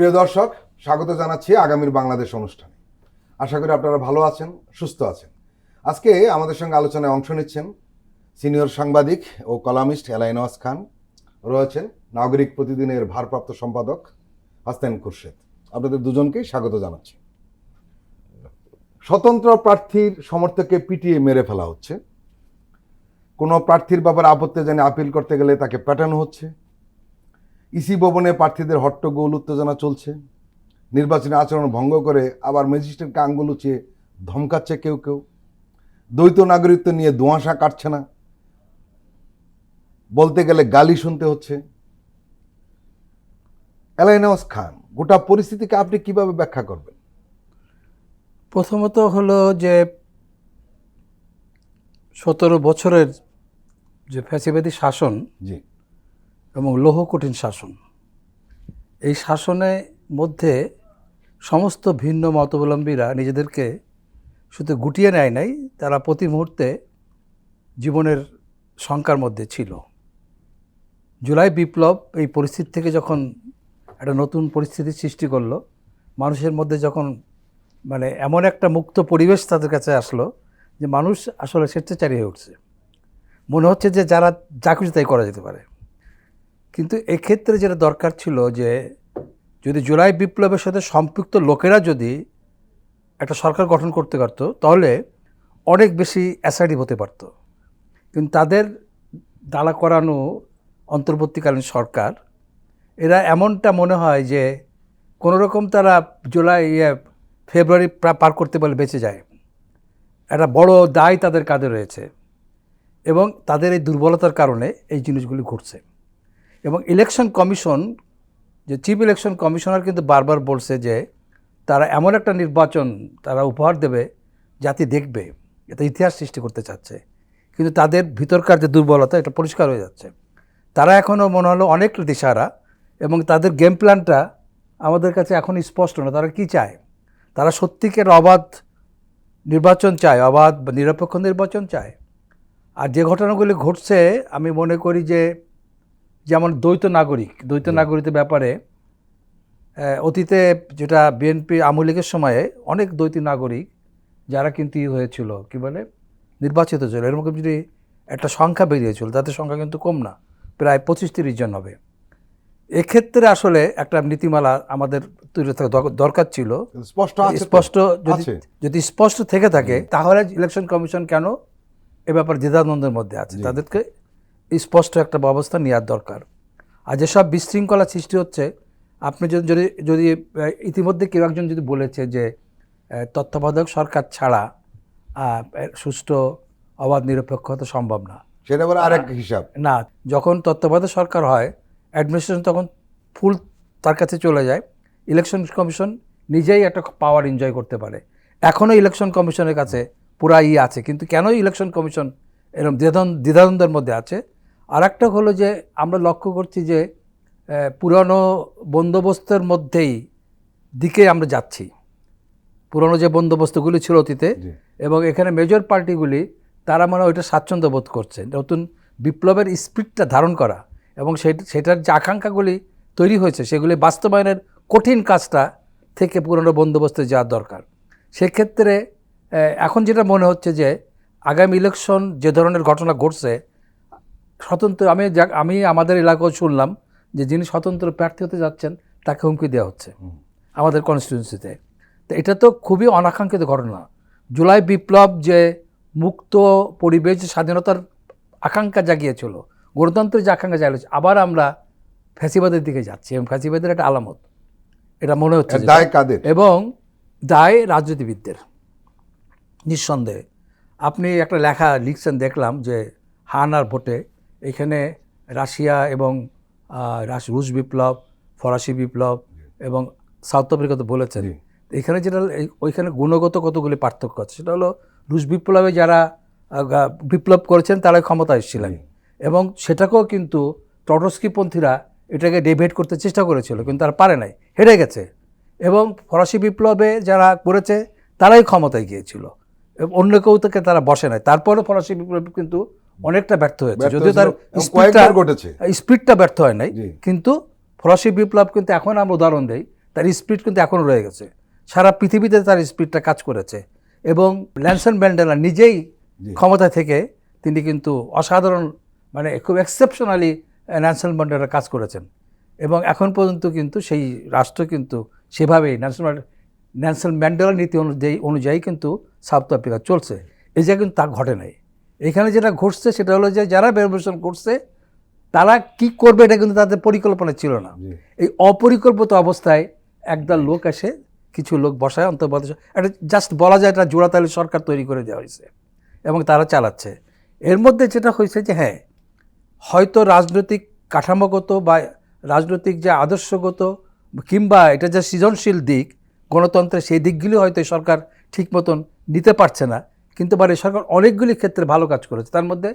প্রিয় দর্শক, স্বাগত জানাচ্ছি আগামীর বাংলাদেশ অনুষ্ঠানে। আশা করি আপনারা ভালো আছেন, সুস্থ আছেন। আজকে আমাদের সঙ্গে আলোচনায় অংশ নিচ্ছেন সিনিয়র সাংবাদিক ও কলামিস্ট এলাই নওয়াজ খান, রয়েছেন নাগরিক প্রতিদিনের ভারপ্রাপ্ত সম্পাদক হাসনাইন খুরশেদ। আপনাদের দুজনকেই স্বাগত জানাচ্ছি। স্বতন্ত্র প্রার্থীর সমর্থককে পিটিয়ে মেরে ফেলা হচ্ছে, কোনো প্রার্থীর ব্যাপারে আপত্তি জানিয়ে আপিল করতে গেলে তাকে পেটানো হচ্ছে, ইসি ভবনে প্রার্থীদের হট্টগোল উত্তেজনা চলছে, নির্বাচনী আচরণ ভঙ্গ করে আবার ম্যাজিস্ট্রেটকে আঙ্গুল উঁচিয়ে ধমকাচ্ছে কেউ কেউ, দ্বৈত নাগরিকত্ব নিয়ে ধোঁয়াশা কাটছে না, বলতে গেলে গালি শুনতে হচ্ছে। এলাই নওয়াজ খান, গোটা পরিস্থিতিকে আপনি কিভাবে ব্যাখ্যা করবেন? প্রথমত হলো যে 17 বছরের যে ফ্যাসিবাদী শাসন জি, এবং লৌহ কঠিন শাসন, এই শাসনের মধ্যে সমস্ত ভিন্ন মতাবলম্বীরা নিজেদেরকে শুধু গুটিয়ে নেয় নাই, তারা প্রতি মুহূর্তে জীবনের শঙ্কার মধ্যে ছিল। জুলাই বিপ্লব এই পরিস্থিতি থেকে যখন একটা নতুন পরিস্থিতির সৃষ্টি করলো, মানুষের মধ্যে যখন এমন একটা মুক্ত পরিবেশ তাদের কাছে আসলো যে মানুষ আসলে স্বেচ্ছাচারী হয়ে উঠছে, মনে হচ্ছে যে যারা যা খুশি তাই করা যেতে পারে। কিন্তু এক্ষেত্রে যেটা দরকার ছিল যে যদি জুলাই বিপ্লবের সাথে সম্পৃক্ত লোকেরা যদি একটা সরকার গঠন করতে পারতো তাহলে অনেক বেশি অ্যাসার্টিভ হতে পারতো। কিন্তু তাদের দাঁড়া করানো অন্তর্বর্তীকালীন সরকার, এরা এমনটা মনে হয় যে কোনোরকম তারা ফেব্রুয়ারি পার করতে পারলে বেঁচে যায়। একটা বড় দায় তাদের কাঁধে রয়েছে এবং তাদের এই দুর্বলতার কারণে এই জিনিসগুলি ঘটছে। এবং ইলেকশন কমিশন, যে চিফ ইলেকশন কমিশনার কিন্তু বারবার বলছে যে তারা এমন একটা নির্বাচন তারা উপহার দেবে জাতি দেখবে, এটা ইতিহাস সৃষ্টি করতে চাচ্ছে। কিন্তু তাদের ভিতরকার যে দুর্বলতা, এটা পরিষ্কার হয়ে যাচ্ছে। তারা এখনও মনে হলো অনেক দিশাহারা এবং তাদের গেম প্ল্যানটা আমাদের কাছে এখন স্পষ্ট না। তারা কি চায়? তারা সত্যিকার অবাধ নির্বাচন চায়, অবাধ বা নিরপেক্ষ নির্বাচন চায়। আর যে ঘটনাগুলি ঘটছে, আমি মনে করি যে যেমন দ্বৈত নাগরিকদের ব্যাপারে অতীতে যেটা বিএনপি আওয়ামী লীগের সময়ে অনেক দ্বৈত নাগরিক যারা কিন্তু হয়েছিল নির্বাচিত ছিল, এরকম যদি একটা সংখ্যা বেরিয়েছিল, তাদের সংখ্যা কিন্তু কম না, প্রায় 25-30 জন হবে। এক্ষেত্রে আসলে একটা নীতিমালা আমাদের তৈরি থাকা দরকার ছিল। যদি স্পষ্ট থেকে থাকে তাহলে ইলেকশন কমিশন কেন এ ব্যাপারে দ্বিধাদ্বন্দ্বের মধ্যে আছে, তাদেরকে স্পষ্ট একটা ব্যবস্থা নেওয়ার দরকার। আর যেসব বিশৃঙ্খলা সৃষ্টি হচ্ছে, আপনি যদি ইতিমধ্যে কেউ একজন যদি বলেছে যে তত্ত্বাবধায়ক সরকার ছাড়া সুষ্ঠু অবাধ নিরপেক্ষ হতে সম্ভব না, সেটা আবার আরেক হিসাব না। যখন তত্ত্বাবধায়ক সরকার হয়, অ্যাডমিনিস্ট্রেশন তখন ফুল তার কাছে চলে যায়। ইলেকশন কমিশন নিজেই একটা পাওয়ার এনজয় করতে পারে। এখনও ইলেকশন কমিশনের কাছে পুরা আছে, কিন্তু কেন ইলেকশন কমিশন এরকম দ্বিধাদ্বন্দ্বের মধ্যে আছে? আর একটা হলো যে আমরা লক্ষ্য করছি যে পুরনো বন্দোবস্তের মধ্যেই দিকে আমরা যাচ্ছি। পুরনো যে বন্দোবস্তগুলি ছিল অতীতে, এবং এখানে মেজর পার্টিগুলি তারা ওইটা স্বাচ্ছন্দ্য বোধ করছে নতুন বিপ্লবের স্পিরিটটা ধারণ করা, এবং সেটার যে আকাঙ্ক্ষাগুলি তৈরি হয়েছে সেগুলি বাস্তবায়নের কঠিন কাজটা থেকে পুরনো বন্দোবস্তে যাওয়ার দরকার। সেক্ষেত্রে এখন যেটা মনে হচ্ছে যে আগামী ইলেকশন যে ধরনের ঘটনা ঘটছে, স্বতন্ত্র আমি আমাদের এলাকাও শুনলাম যে যিনি স্বতন্ত্র প্রার্থী হতে যাচ্ছেন তাকে হুমকি দেওয়া হচ্ছে আমাদের কনস্টিটিউয়েন্সিতে। তো এটা তো খুবই অনাকাঙ্ক্ষিত ঘটনা। জুলাই বিপ্লব যে মুক্ত পরিবেশ, স্বাধীনতার আকাঙ্ক্ষা জাগিয়েছিল, গণতন্ত্রের যে আকাঙ্ক্ষা জাগিয়েছে, আবার আমরা ফ্যাসিবাদের দিকে যাচ্ছি এবং ফ্যাসিবাদের একটা আলামত এটা মনে হচ্ছে। দায় কাদের? এবং দায় রাজনীতিবিদদের, নিঃসন্দেহে। আপনি একটা লেখা লিখছেন, দেখলাম যে হান আর ভোটে এখানে রাশিয়া এবং রুশ বিপ্লব, ফরাসি বিপ্লব এবং সাউথ আফ্রিকাতে বলেছেন। এখানে যেটা ওইখানে গুণগত কতগুলি পার্থক্য আছে। সেটা হলো রুশ বিপ্লবে যারা বিপ্লব করেছেন তারাই ক্ষমতা এসেছিলেন, এবং সেটাকেও কিন্তু ট্রটস্কিপন্থীরা এটাকে ডিবেট করতে চেষ্টা করেছিল, কিন্তু তারা পারে নাই, হেরে গেছে। এবং ফরাসি বিপ্লবে যারা করেছে তারাই ক্ষমতায় গিয়েছিল, অন্য কেউ থেকে তারা বসে নাই। তারপরে ফরাসি বিপ্লব কিন্তু অনেকটা ব্যর্থ হয়েছে, যদিও তার স্পিডটা ব্যর্থ হয় নাই। কিন্তু ফরাসি বিপ্লব কিন্তু এখন আমরা উদাহরণ দেই তার স্পিরিট কিন্তু এখনও রয়ে গেছে, সারা পৃথিবীতে তার স্পিরিটটা কাজ করেছে। এবং নেলসন ম্যান্ডেলা নিজেই ক্ষমতা থেকে তিনি কিন্তু অসাধারণ, মানে খুব এক্সেপশনালি নেলসন ম্যান্ডেলা কাজ করেছেন। এবং এখন পর্যন্ত কিন্তু সেই রাষ্ট্র কিন্তু সেভাবেই নেলসন ম্যান্ডেলার নীতি অনুযায়ী কিন্তু সাউথ আফ্রিকা চলছে। এই জায়গায় কিন্তু তা ঘটে নাই। এখানে যেটা ঘটছে সেটা হলো যে যারা রেভলিউশন করছে তারা কি করবে এটা কিন্তু তাদের পরিকল্পনা ছিল না। এই অপরিকল্পিত অবস্থায় একদল লোক এসে কিছু লোক বসায় অন্তর্বর্তী, এটা জাস্ট বলা যায় এটা জোড়াতালি সরকার তৈরি করে দেওয়া হয়েছে এবং তারা চালাচ্ছে। এর মধ্যে যেটা হয়েছে যে হ্যাঁ, হয়তো রাজনৈতিক কাঠামোগত বা রাজনৈতিক যে আদর্শগত কিংবা এটা যে সৃজনশীল দিক গণতন্ত্রের, সেই দিকগুলি হয়তো এই সরকার ঠিক মতন নিতে পারছে না, কিন্তু এই সরকার অনেকগুলি ক্ষেত্রে ভালো কাজ করেছে। তার মধ্যে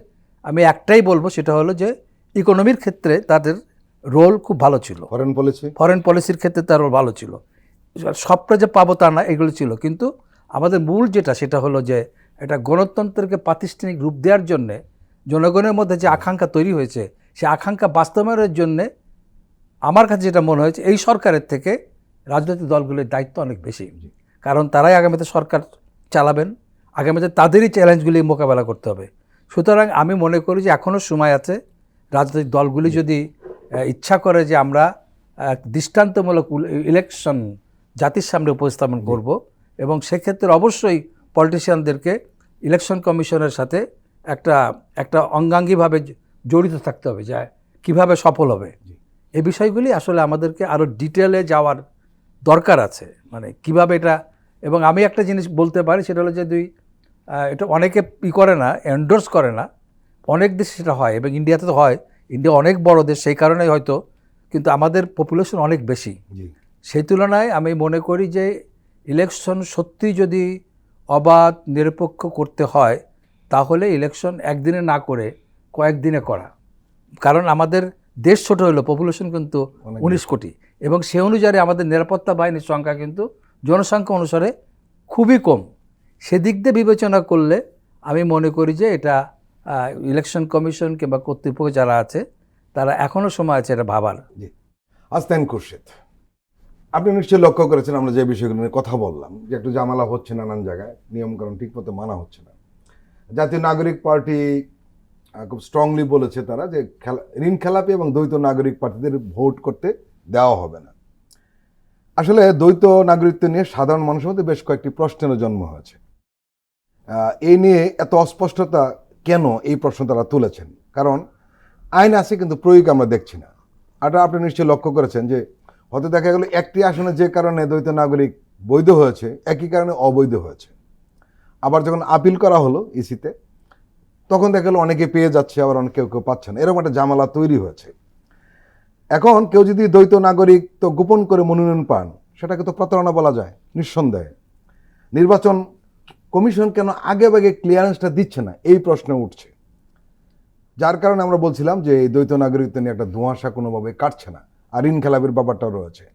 আমি একটাই বলবো, সেটা হলো যে ইকোনমির ক্ষেত্রে তাদের রোল খুব ভালো ছিল। ফরেন পলিসির ক্ষেত্রে তার রোল ভালো ছিল। সবটা যে পাবো তা না, এগুলো ছিল। কিন্তু আমাদের মূল যেটা সেটা হলো যে এটা গণতন্ত্রকে প্রাতিষ্ঠানিক রূপ দেওয়ার জন্যে জনগণের মধ্যে যে আকাঙ্ক্ষা তৈরি হয়েছে, সেই আকাঙ্ক্ষা বাস্তবায়নের জন্যে আমার কাছে যেটা মনে হয়েছে এই সরকারের থেকে রাজনৈতিক দলগুলির দায়িত্ব অনেক বেশি, কারণ তারাই আগামীতে সরকার চালাবেন, আগামীতে তাদেরই চ্যালেঞ্জগুলি মোকাবেলা করতে হবে। সুতরাং আমি মনে করি যে এখনও সময় আছে, রাজনৈতিক দলগুলি যদি ইচ্ছা করে যে আমরা দৃষ্টান্তমূলক ইলেকশন জাতির সামনে উপস্থাপন করব, এবং সেক্ষেত্রে অবশ্যই পলিটিশিয়ানদেরকে ইলেকশন কমিশনের সাথে একটা অঙ্গাঙ্গিভাবে জড়িত থাকতে হবে, যে কীভাবে সফল হবে। এই বিষয়গুলি আসলে আমাদেরকে আরও ডিটেলে যাওয়ার দরকার আছে, মানে কিভাবে এটা। এবং আমি একটা জিনিস বলতে পারি, সেটা হলো যে এটা অনেকে করে না, এন্ডোর্স করে না, অনেক দেশে সেটা হয় এবং ইন্ডিয়াতে তো হয়। ইন্ডিয়া অনেক বড় দেশ, সেই কারণেই হয়তো, কিন্তু আমাদের পপুলেশন অনেক বেশি। সেই তুলনায় আমি মনে করি যে ইলেকশন সত্যি যদি অবাধ নিরপেক্ষ করতে হয়, তাহলে ইলেকশন একদিনে না করে কয়েকদিনে করা। কারণ আমাদের দেশ ছোট হলো, পপুলেশন কিন্তু 19 কোটি, এবং সে অনুযায়ী আমাদের নিরাপত্তা বাহিনীর সংখ্যা কিন্তু জনসংখ্যা অনুসারে খুবই কম। সেদিক দিয়ে বিবেচনা করলে আমি মনে করি যে এটা ইলেকশন কমিশন কিংবা কর্তৃপক্ষ যারা আছে তারা এখনও সময় আছে এটা ভাবার। আস্তান খুরশেদ, আপনি নিশ্চয়ই লক্ষ্য করেছেন আমরা যে বিষয়গুলো নিয়ে কথা বললাম, যে একটু ঝামেলা হচ্ছে নানান জায়গায়, নিয়মকানুন ঠিকমতো মানা হচ্ছে না। জাতীয় নাগরিক পার্টি খুব স্ট্রংলি বলেছে তারা যে ঋণ খেলাপি এবং দ্বৈত নাগরিক প্রার্থীদের ভোট করতে দেওয়া হবে না। আসলে দ্বৈত নাগরিকত্ব নিয়ে সাধারণ মানুষের মধ্যে বেশ কয়েকটি প্রশ্নের জন্ম হয়েছে। এই নিয়ে এত অস্পষ্টতা কেন, এই প্রশ্ন তারা তুলেছেন। কারণ আইন আছে কিন্তু প্রয়োগ আমরা দেখছি না। এটা আপনি নিশ্চয়ই লক্ষ্য করেছেন যে হয়তো দেখা গেল একটি আসনে যে কারণে দ্বৈত নাগরিক বৈধ হয়েছে, একই কারণে অবৈধ হয়েছে। আবার যখন আপিল করা হলো ইসিতে, তখন দেখা গেলো অনেকে পেয়ে যাচ্ছে, আবার কেউ পাচ্ছে না। এরকম একটা ঝামেলা তৈরি হয়েছে। এখন কেউ যদি দ্বৈত নাগরিক তো গোপন করে মনোনয়ন পান, সেটাকে তো প্রতারণা বলা যায় নিঃসন্দেহে। নির্বাচন কমিশন কেন আগে ভাগে ক্লিয়ারেন্সটা দিচ্ছে না, এই প্রশ্ন উঠছে। যার কারণে আমরা বলছিলাম যে এই দ্বৈত নাগরিকত্ব নিয়ে একটা ধোঁয়াশা কোনোভাবে কাটছে না, আর ঋণ খেলাপির ব্যাপারটাও রয়েছে।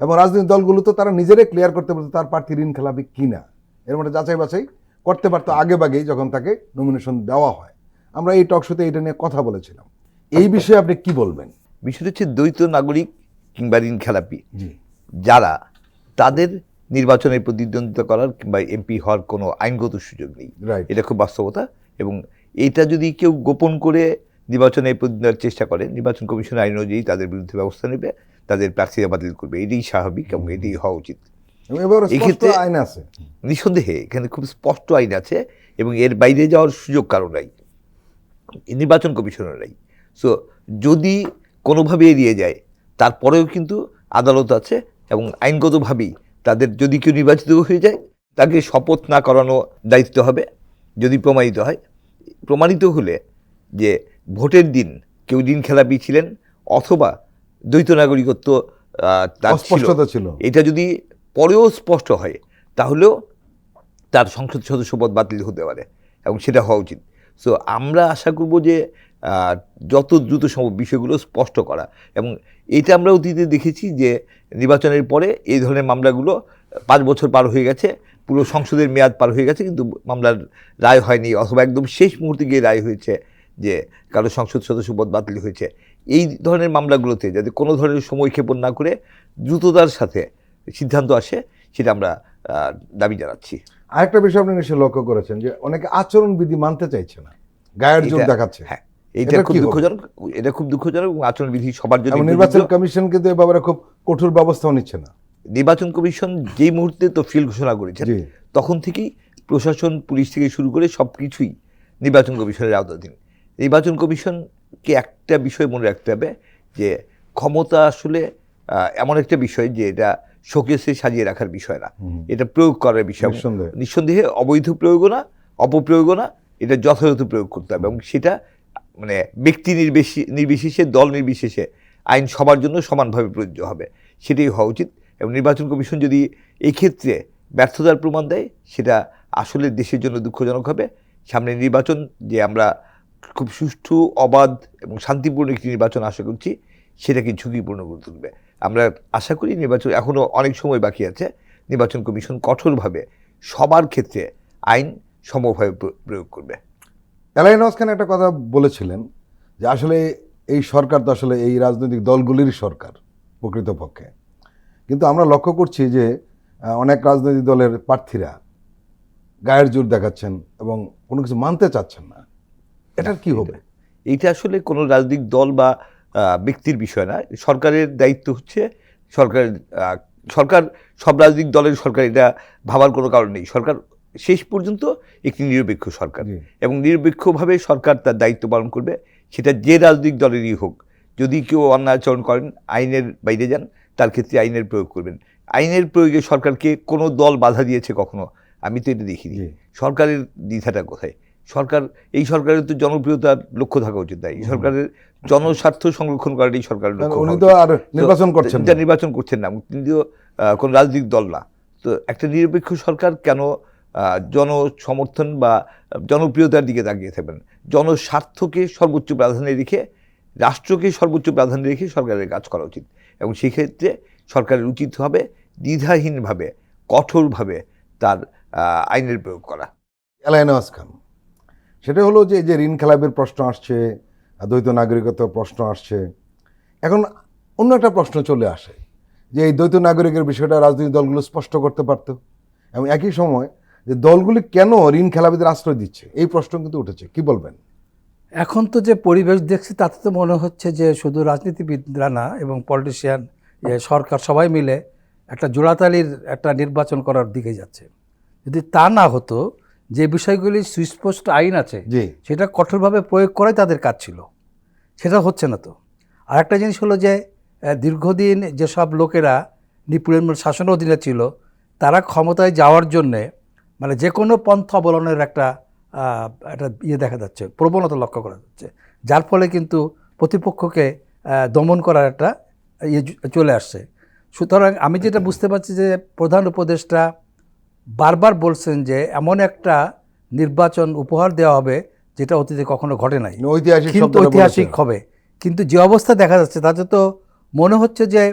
এবং রাজনৈতিক দলগুলো তো তারা নিজেরাই ক্লিয়ার করতে পারতো তার প্রার্থী ঋণ খেলাপি কিনা, এর মধ্যে যাচাই বাছাই করতে পারতো আগে ভাগেই যখন তাকে নমিনেশন দেওয়া হয়। আমরা এই টক শোতে এটা নিয়ে কথা বলেছিলাম। এই বিষয়ে আপনি কি বলবেন? বিষয়টা হচ্ছে দ্বৈত নাগরিক কিংবা ঋণ খেলাপি যারা, তাদের নির্বাচনে প্রতিদ্বন্দ্বিতা করার কিংবা এমপি হওয়ার কোনো আইনগত সুযোগ নেই। এটা খুব বাস্তবতা। এবং এটা যদি কেউ গোপন করে নির্বাচনে প্রতিদ্বন্দ্বিতার চেষ্টা করে, নির্বাচন কমিশনের আইন অনুযায়ী তাদের বিরুদ্ধে ব্যবস্থা নেবে, তাদের প্রার্থীরা বাতিল করবে। এটাই স্বাভাবিক এবং এটাই হওয়া উচিত। এক্ষেত্রে আইন আছে, নিঃসন্দেহে এখানে খুব স্পষ্ট আইন আছে এবং এর বাইরে যাওয়ার সুযোগ কারো নাই, নির্বাচন কমিশনের নাই। সো যদি কোনোভাবে এড়িয়ে যায়, তারপরেও কিন্তু আদালত আছে এবং আইনগতভাবেই তাদের, যদি কেউ নির্বাচিত হয়ে যায় তাকে শপথ না করানো দায়িত্ব হবে যদি প্রমাণিত হয়। প্রমাণিত হলে যে ভোটের দিন কেউ ঋণ খেলাপি ছিলেন অথবা দ্বৈত নাগরিকত্ব তার ছিল, এটা যদি পরেও স্পষ্ট হয়, তাহলেও তার সংসদ সদস্য পদ বাতিল হতে পারে এবং সেটা হওয়া উচিত। সো আমরা আশা করব যে যত দ্রুত সম্ভব বিষয়গুলো স্পষ্ট করা। এবং এইটা আমরা অতীতে দেখেছি যে নির্বাচনের পরে এই ধরনের মামলাগুলো 5 বছর পার হয়ে গেছে, পুরো সংসদের মেয়াদ পার হয়ে গেছে, কিন্তু মামলার রায় হয়নি, অথবা একদম শেষ মুহূর্তে গিয়ে রায় হয়েছে যে কারো সংসদ সদস্য পদ বাতিল হয়েছে। এই ধরনের মামলাগুলোতে যাতে কোনো ধরনের সময়ক্ষেপণ না করে দ্রুততার সাথে সিদ্ধান্ত আসে সেটা আমরা দাবি জানাচ্ছি। আরেকটা বিষয় আপনি নিশ্চয়ই লক্ষ্য করেছেন যে অনেকে আচরণবিধি মানতে চাইছে না, গায়ের জোর দেখাচ্ছে। হ্যাঁ, এটা এটা খুব কি হবে? দুঃখজনক, এটা খুব দুঃখজনক এবং আচরণবিধি সবার জন্য এবং প্রযোজ্য। নির্বাচন কমিশন কিন্তু এ ব্যাপারে খুব কঠোর ব্যবস্থাও নিচ্ছে না। নির্বাচন কমিশন যেই মুহূর্তে তফসিল ঘোষণা করেছেন জি। তখন থেকেই প্রশাসন, পুলিশ থেকে শুরু করে সব কিছুই নির্বাচন কমিশনের আওতাধীন। নির্বাচন কমিশনকে একটা বিষয় মনে রাখতে হবে যে ক্ষমতা আসলে এমন একটা বিষয় যে এটা শোকেসে সাজিয়ে রাখার বিষয় না, এটা প্রয়োগ করার বিষয়। নিঃসন্দেহে। নিঃসন্দেহে অবৈধ প্রয়োগও না, অপপ্রয়োগও না, এটা যথাযথ প্রয়োগ করতে হবে এবং সেটা মানে ব্যক্তি নির্বিশেষে, দল নির্বিশেষে আইন সবার জন্য সমানভাবে প্রযোজ্য হবে, সেটাই হওয়া উচিত। এবং নির্বাচন কমিশন যদি এই ক্ষেত্রে ব্যর্থতার প্রমাণ দেয় সেটা আসলে দেশের জন্য দুঃখজনক হবে। সামনে নির্বাচন যে আমরা খুব সুষ্ঠু, অবাধ এবং শান্তিপূর্ণ একটি নির্বাচন আশা করছি, সেটাকে ঝুঁকিপূর্ণ করে তুলবে। আমরা আশা করি নির্বাচন এখনও অনেক সময় বাকি আছে, নির্বাচন কমিশন কঠোরভাবে সবার ক্ষেত্রে আইন সমভাবে প্রয়োগ করবে। এলাইন ওয়াস খান একটা কথা বলেছিলেন যে আসলে এই সরকার তো আসলে এই রাজনৈতিক দলগুলির সরকার প্রকৃতপক্ষে, কিন্তু আমরা লক্ষ্য করছি যে অনেক রাজনৈতিক দলের প্রার্থীরা গায়ের জোর দেখাচ্ছেন এবং কোনো কিছু মানতে চাচ্ছেন না। এটার কি হবে? এইটা আসলে কোনো রাজনৈতিক দল বা ব্যক্তির বিষয় না, সরকারের দায়িত্ব হচ্ছে সরকার সব রাজনৈতিক দলের সরকার, এটা ভাবার কোনো কারণ নেই। সরকার শেষ পর্যন্ত একটি নিরপেক্ষ সরকার এবং নিরপেক্ষভাবে সরকার তার দায়িত্ব পালন করবে, সেটা যে রাজনৈতিক দলেরই হোক। যদি কেউ অন্যায় আচরণ করেন, আইনের বাইরে যান, তার ক্ষেত্রে আইনের প্রয়োগ করবেন। আইনের প্রয়োগে সরকারকে কোনো দল বাধা দিয়েছে কখনো? আমি তো এটা দেখিনি। সরকারের দ্বিধাটা কোথায়? এই সরকারের তো জনপ্রিয়তার লক্ষ্য থাকা উচিত না, এই সরকারের জনস্বার্থ সংরক্ষণ করাটাই সরকারের লক্ষ্য। উনি তো আর নির্বাচন করছেন না, নির্বাচন করছেন না, কিন্তু কোন রাজনৈতিক দল না। তো একটা নিরপেক্ষ সরকার কেন জনসমর্থন বা জনপ্রিয়তার দিকে তাকিয়ে থাকবেন? জনস্বার্থকে সর্বোচ্চ প্রাধান্য রেখে, রাষ্ট্রকে সর্বোচ্চ প্রাধান্য রেখে সরকারের কাজ করা উচিত এবং সেক্ষেত্রে সরকারের উচিত হবে দ্বিধাহীনভাবে, কঠোরভাবে তার আইনের প্রয়োগ করা। এলাইন ওয়াস খান, সেটা হলো যে যে ঋণ খেলাপির প্রশ্ন আসছে, দ্বৈত নাগরিকত্বের প্রশ্ন আসছে, এখন অন্য একটা প্রশ্ন চলে আসে যে এই দ্বৈত নাগরিকের বিষয়টা রাজনৈতিক দলগুলো স্পষ্ট করতে পারত এবং একই সময় যে দলগুলি কেন ঋণ খেলাপিদের আশ্রয় দিচ্ছে এই প্রশ্ন কিন্তু উঠেছে। কি বলবেন? এখন তো যে পরিবেশ দেখছি তাতে তো মনে হচ্ছে যে শুধু রাজনীতিবিদরা না এবং পলিটিশিয়ান, সরকার সবাই মিলে একটা জোড়াতালির একটা নির্বাচন করার দিকে যাচ্ছে। যদি তা না হতো, যে বিষয়গুলি সুস্পষ্ট আইন আছে সেটা কঠোরভাবে প্রয়োগ করাই তাদের কাজ ছিল, সেটা হচ্ছে না তো। আর একটা জিনিস হলো যে দীর্ঘদিন যেসব লোকেরা নিপুণের শাসনের অধীনে ছিল, তারা ক্ষমতায় যাওয়ার জন্যে মানে যে কোনো পন্থা অবলম্বনের একটা দেখা যাচ্ছে, প্রবণতা লক্ষ্য করা যাচ্ছে, যার ফলে কিন্তু প্রতিপক্ষকে দমন করার একটা চলে আসছে। সুতরাং আমি যেটা বুঝতে পারছি যে প্রধান উপদেষ্টা বারবার বলছেন যে এমন একটা নির্বাচন উপহার দেওয়া হবে যেটা অতীতে কখনো ঘটে নাই, ঐতিহাসিক হবে। কিন্তু যে অবস্থা দেখা যাচ্ছে তাতে তো মনে হচ্ছে যে